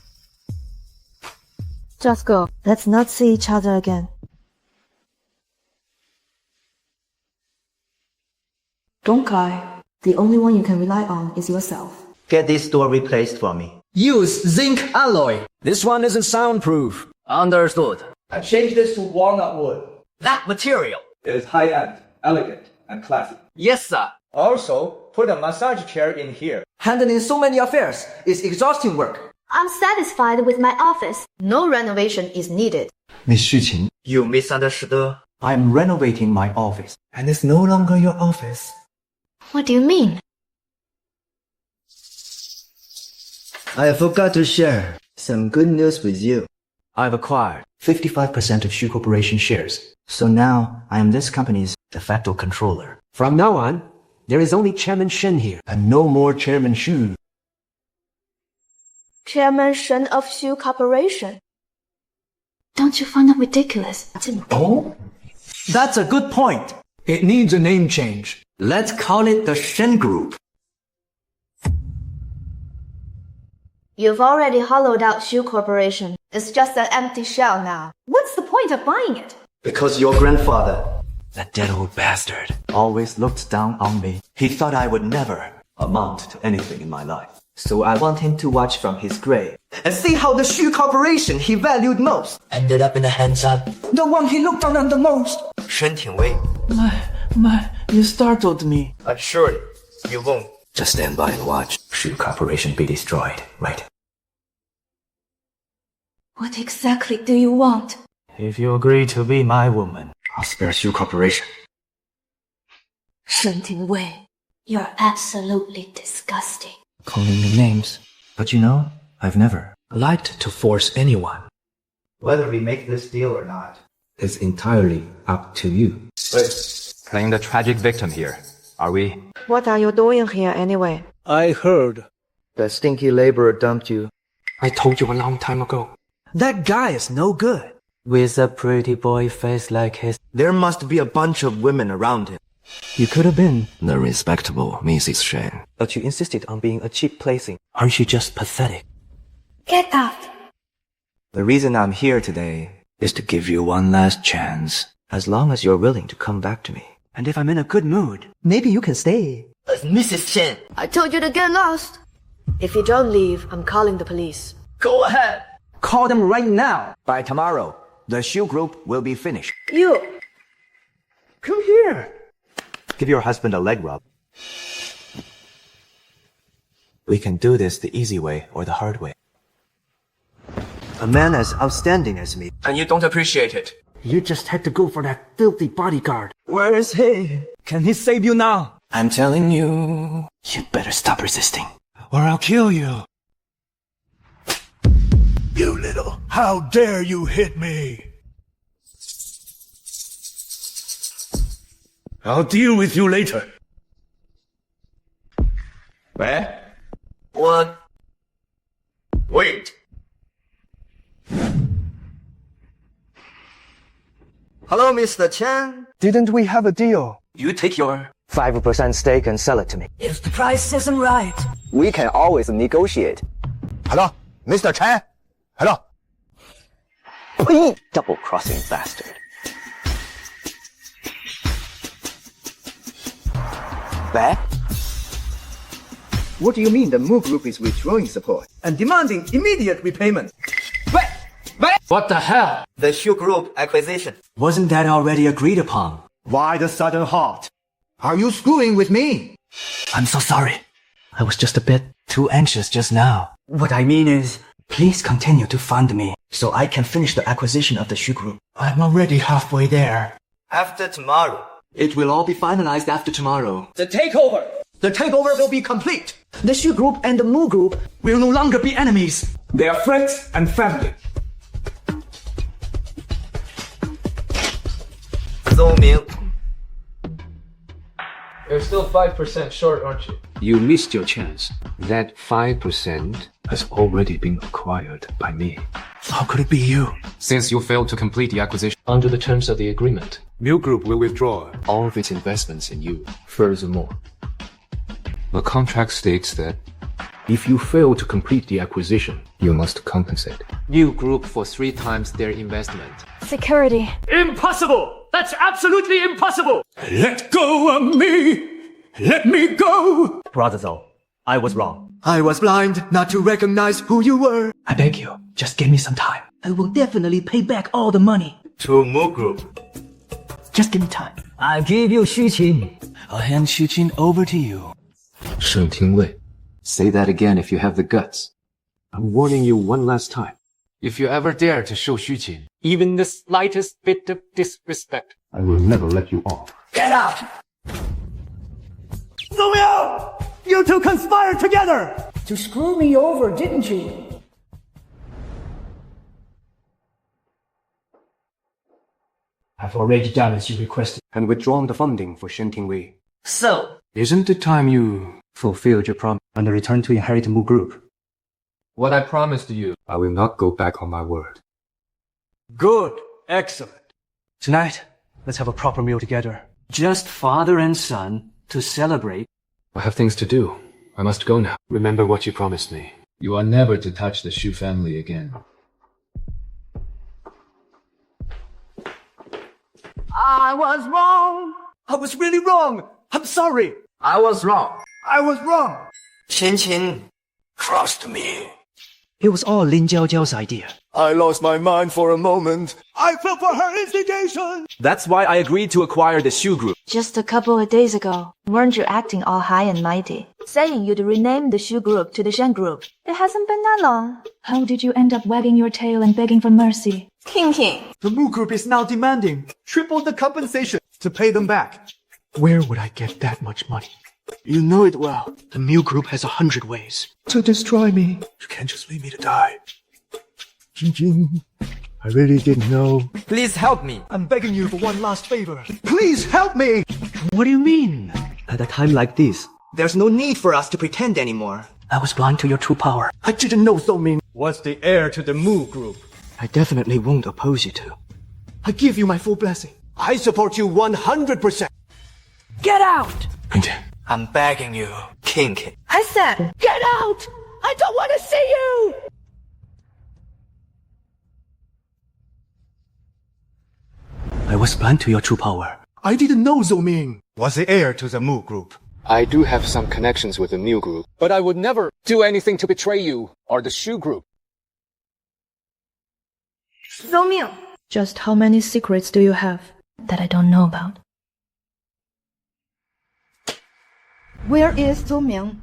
Just go. Let's not see each other again. Don't cry. The only one you can rely on is yourself. Get this door replaced for me. Use zinc alloy. This one isn't soundproof. Understood. I changed this to walnut wood. That material. It is high-end, elegant, and classy. Yes, sir. Also, put a massage chair in here. Handling so many affairs is exhausting work. I'm satisfied with my office. No renovation is needed. Miss Xu Qin, You misunderstood. I'm renovating my office, and it's no longer your office. What do you mean? I forgot to share some good news with you. I've acquired 55% of Xu Corporation shares. So now I am this company's de facto controller. From now on, there is only Chairman Shen here. And no more Chairman Xu. Chairman Shen of Xu Corporation. Don't you find it ridiculous? Oh? That's a good point. It needs a name change. Let's call it the Shen Group. You've already hollowed out Xu Corporation. It's just an empty shell now. What's the point of buying it? Because your grandfather, that dead old bastard, always looked down on me. He thought I would never amount to anything in my life. So I want him to watch from his grave and see how the Xu Corporation he valued most ended up in the hands of the one he looked down on the most, Shen Tingwei. You startled me. Surely you won't just stand by and watch Xu Corporation be destroyed, right? What exactly do you want? If you agree to be my woman, I'll spare Xu Corporation. Shen Tingwei, you're absolutely disgusting. Calling me names. But you know, I've never Liked to force anyone. Whether we make this deal or not, It's entirely up to you. Playing the tragic victim here, are we? What are you doing here anyway? I heard. that stinky laborer dumped you. I told you a long time ago. That guy is no good. With a pretty boy face like his, there must be a bunch of women around him. You could have been. The respectable Mrs. Shen. But you insisted on being a cheap plaything. Aren't you just pathetic? Get out! The reason I'm here today is to give you one last chance. As long as you're willing to come back to me. And if I'm in a good mood, maybe you can stay. Mrs. Shen. I told you to get lost. If you don't leave, I'm calling the police. Go ahead. Call them right now. By tomorrow, the Xu Group will be finished. You! come here. Give your husband a leg rub. We can do this the easy way or the hard way. A man as outstanding as me. And you don't appreciate it. You just had to go for that filthy bodyguard. Where is he? Can he save you now? I'm telling you, you better stop resisting, or I'll kill you. You little, how dare you hit me? I'll deal with you later. Where? What? Wait. Hello, Mr. Chen. Didn't we have a deal? You take your 5% stake and sell it to me. If the price isn't right, We can always negotiate. Hello, Mr. Chen. Hello. Double-crossing bastard. Where? What do you mean the Mu Group is withdrawing support and demanding immediate repayment? What the hell? The Xu Group acquisition. Wasn't that already agreed upon? Why the sudden halt? Are you screwing with me? I'm so sorry. I was just a bit too anxious just now. What I mean is, please continue to fund me so I can finish the acquisition of the Xu Group. I'm already halfway there. After tomorrow. It will all be finalized after tomorrow. The takeover! The takeover will be complete. The Xu Group and the Mu Group will no longer be enemies. They are friends and family. Zou Ming. You're still 5% short, aren't you? You missed your chance. That 5% has already been acquired by me. How could it be you? Since you failed to complete the acquisition under the terms of the agreement, Mill Group will withdraw all of its investments in you. Furthermore, the contract states that if you fail to complete the acquisition, you must compensate Mill Group for 3 times their investment. Security. Impossible! That's absolutely impossible! Let go of me! Let me go! Brother Zou, I was wrong. I was blind not to recognize who you were. I beg you, just give me some time. I will definitely pay back all the money. To Mu Group. Just give me time. I give you Xu Qin. I'll hand Xu Qin over to you. Shen Tingwei, say that again if you have the guts. I'm warning you one last time. If you ever dare to show Xu Qin even the slightest bit of disrespect, I will never let you off. Get out! Zou Ming! You two conspired together! To screw me over, didn't you? I've already done as you requested. And withdrawn the funding for Shen Tingwei. So, Isn't it time you fulfilled your promise and returned to inherit Mu Group? what I promised you, I will not go back on my word. Good. Excellent. Tonight, let's have a proper meal together. Just father and son to celebrate. I have things to do. I must go now. Remember what you promised me. You are never to touch the Xu family again. I was wrong. I was really wrong. I'm sorry. I was wrong. I was wrong. Qin Qin. Trust me. It was all Lin Jiaojiao's idea. I lost my mind for a moment. I fell for her instigation! That's why I agreed to acquire the Xu Group. Just a couple of days ago, weren't you acting all high and mighty, saying you'd rename the Xu Group to the Shen Group? It hasn't been that long. How did you end up wagging your tail and begging for mercy? King. The Mu Group is now demanding triple the compensation to pay them back. Where would I get that much money? You know it well. The Mu Group has 100 ways to destroy me. You can't just leave me to die. Jing, I really didn't know. Please help me. I'm begging you for one last favor. Please help me! What do you mean? At a time like this, there's no need for us to pretend anymore. I was blind to your true power. I didn't know Zou Ming was the heir to the Mu Group. I definitely won't oppose you to. I give you my full blessing. I support you 100%. Get out! I'm begging you, King. I said, Get out! I don't want to see you! I was blind to your true power. I didn't know Zou Ming was the heir to the Mu Group. I do have some connections with the Mill Group, but I would never do anything to betray you or the Xu Group. Zou Ming. Just how many secrets do you have that I don't know about? Where is Zou Ming?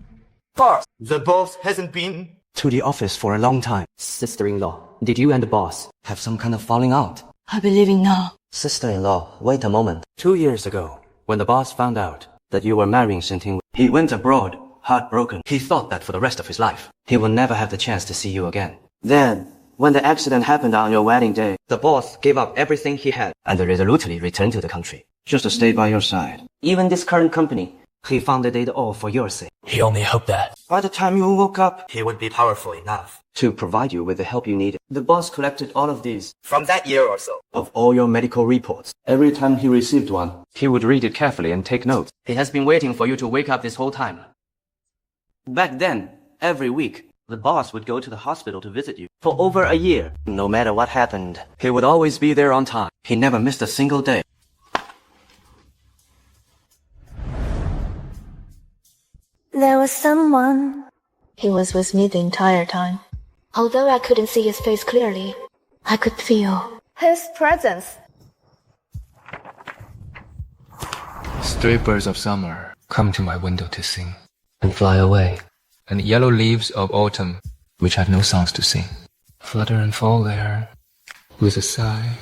Boss, the boss hasn't been To the office for a long time. Sister-in-law, did you and the boss have some kind of falling out? I believe in now. Sister-in-law, wait a moment. 2 years ago, when the boss found out that you were marrying Shen Tingwei, he went abroad, heartbroken. He thought that for the rest of his life, he would never have the chance to see you again. Then, when the accident happened on your wedding day, the boss gave up everything he had and resolutely returned to the country, just to stay by your side. Even this current company, he founded it all for your sake. He only hoped that By the time you woke up, he would be powerful enough to provide you with the help you needed. The boss collected all of these from that year or so of all your medical reports. Every time he received one, he would read it carefully and take notes. He has been waiting for you to wake up this whole time. Back then, every week, the boss would go to the hospital to visit you. For over a year, no matter what happened, he would always be there on time. He never missed a single day. There was someone. He was with me the entire time. Although I couldn't see his face clearly, I could feel his presence. Stray birds of summer come to my window to sing and fly away, and yellow leaves of autumn, which have no songs to sing, flutter and fall there with a sigh.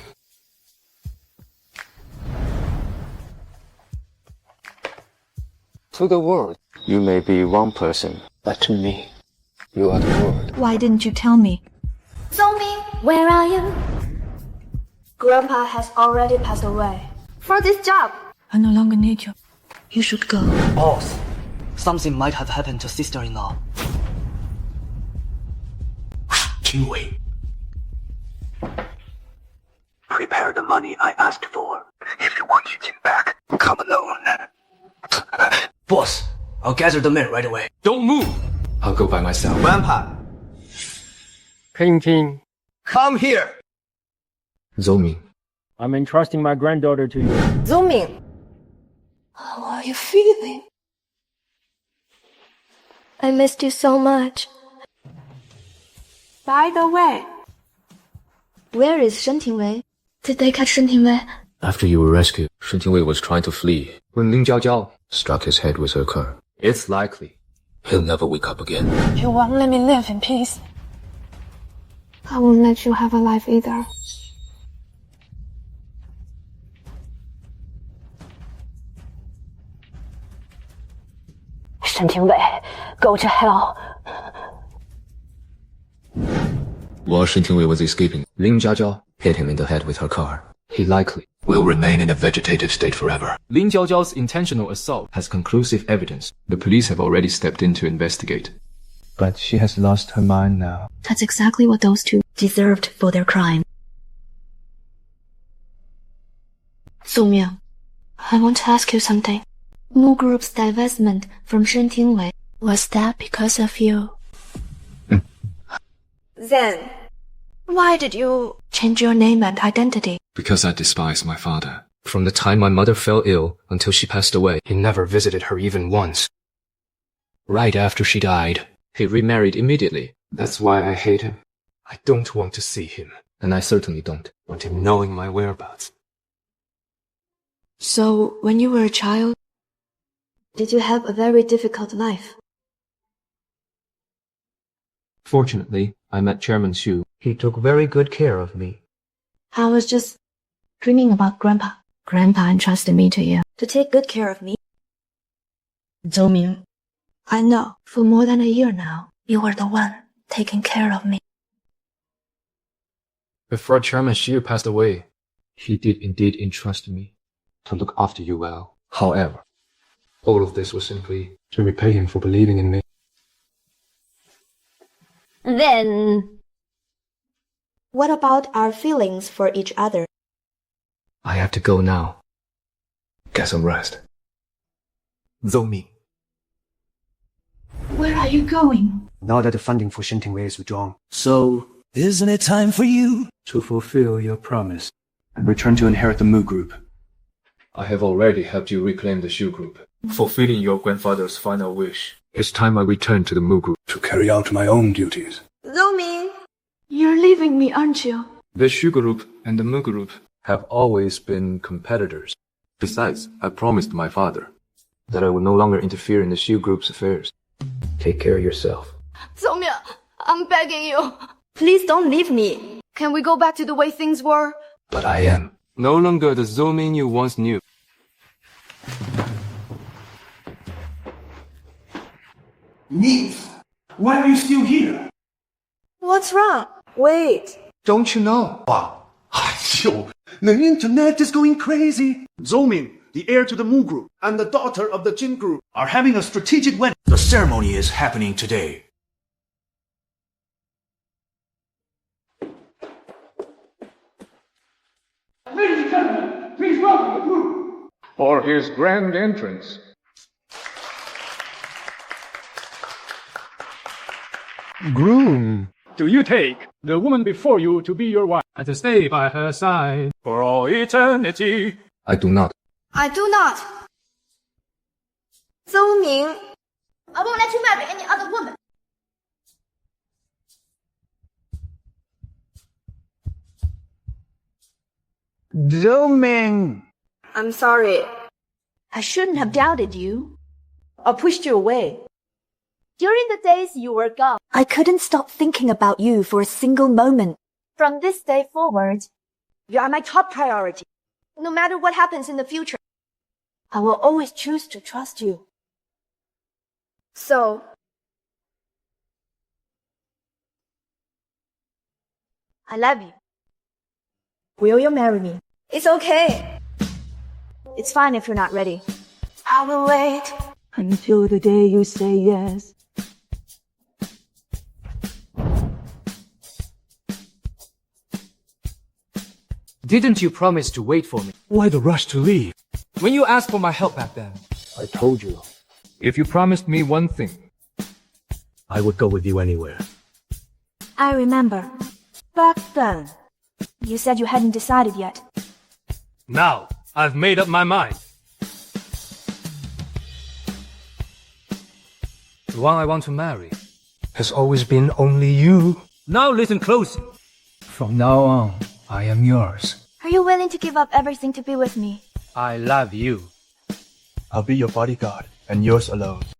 To the world, you may be one person, but to me, you are the world. Why didn't you tell me? Zou Ming, where are you? Grandpa has already passed away. For this job. I no longer need you. You should go. Boss, something might have happened to sister-in-law. Tingwei. Prepare the money I asked for. If you want Xu Qin back, come alone. Boss, I'll gather the men right away. Don't move! I'll go by myself. Grandpa, Ting, come here. Zou Ming. I'm entrusting my granddaughter to you. Zou Ming, how are you feeling? I missed you so much. By the way, where is Shen Tingwei? Did they catch Shen Tingwei? After you were rescued, Shen Tingwei was trying to flee when Lin Jiaojiao struck his head with her car. It's likely he'll never wake up again. You won't let me live in peace. I won't let you have a life either. Shen Tingwei, go to hell. While Shen Tingwei was escaping, Lin Jiaojiao hit him in the head with her car. He likely Will remain in a vegetative state forever. Lin Jiaojiao's intentional assault has conclusive evidence. The police have already stepped in to investigate. But she has lost her mind now. That's exactly what those two deserved for their crime. Zou Ming, I want to ask you something. Mu Group's divestment from Shen Tingwei, was that because of you? Then, why did you change your name and identity? Because I despise my father. From the time my mother fell ill until she passed away, He never visited her even once. Right after she died. he remarried immediately. That's why I hate him. I don't want to see him. And I certainly don't Want him knowing my whereabouts. So, when you were a child, did you have a very difficult life? Fortunately, I met Chairman Xu. He took very good care of me. I was just dreaming about Grandpa. Grandpa entrusted me to you to take good care of me. Zou Ming, I know for more than a year now, you were the one taking care of me. before Chairman Xu passed away. He did indeed entrust me To look after you well. However, all of this was simply To repay him for believing in me. Then, what about our feelings for each other? I have to go now. Get some rest. Zou Ming. Where are you going? Now that the funding for Shen Tingwei is withdrawn. So, isn't it time for you to fulfill your promise and return to inherit the Mu Group? I have already helped you reclaim the Xu Group, fulfilling your grandfather's final wish. It's time I return to the Mu Group. To carry out my own duties. Zou Ming, You're leaving me, aren't you? The Xu Group and the Mu Group Have always been competitors. Besides, I promised my father that I would no longer interfere in the Xu Group's affairs. Take care of yourself. Zou Ming, I'm begging you. please don't leave me. Can we go back to the way things were? But I am. no longer the Zou Ming you once knew. Niece, why are you still here? What's wrong? Wait. Don't you know? The internet is going crazy. Zou Ming, the heir to the Mu Group, and the daughter of the Jin Group are having a strategic wedding. The ceremony is happening today. Ladies and gentlemen, please welcome the group for his grand entrance. Groom. Do you take the woman before you to be your wife and to stay by her side for all eternity? I do not. I do not. Zou Ming, I won't let you marry any other woman. Zou Ming. I'm sorry. I shouldn't have doubted you or pushed you away. During the days you were gone, I couldn't stop thinking about you for a single moment. From this day forward, you are my top priority. No matter what happens in the future, I will always choose to trust you. So, I love you. Will you marry me? It's okay. It's fine if you're not ready. I will wait until the day you say yes. Didn't you promise to wait for me? Why the rush to leave? When you asked for my help back then. I told you. If you promised me one thing, I would go with you anywhere. I remember. Back then, you said you hadn't decided yet. now I've made up my mind. The one I want to marry Has always been only you. Now listen closely. From now on, I am yours. Are you willing to give up everything to be with me? I love you. I'll be your bodyguard and yours alone.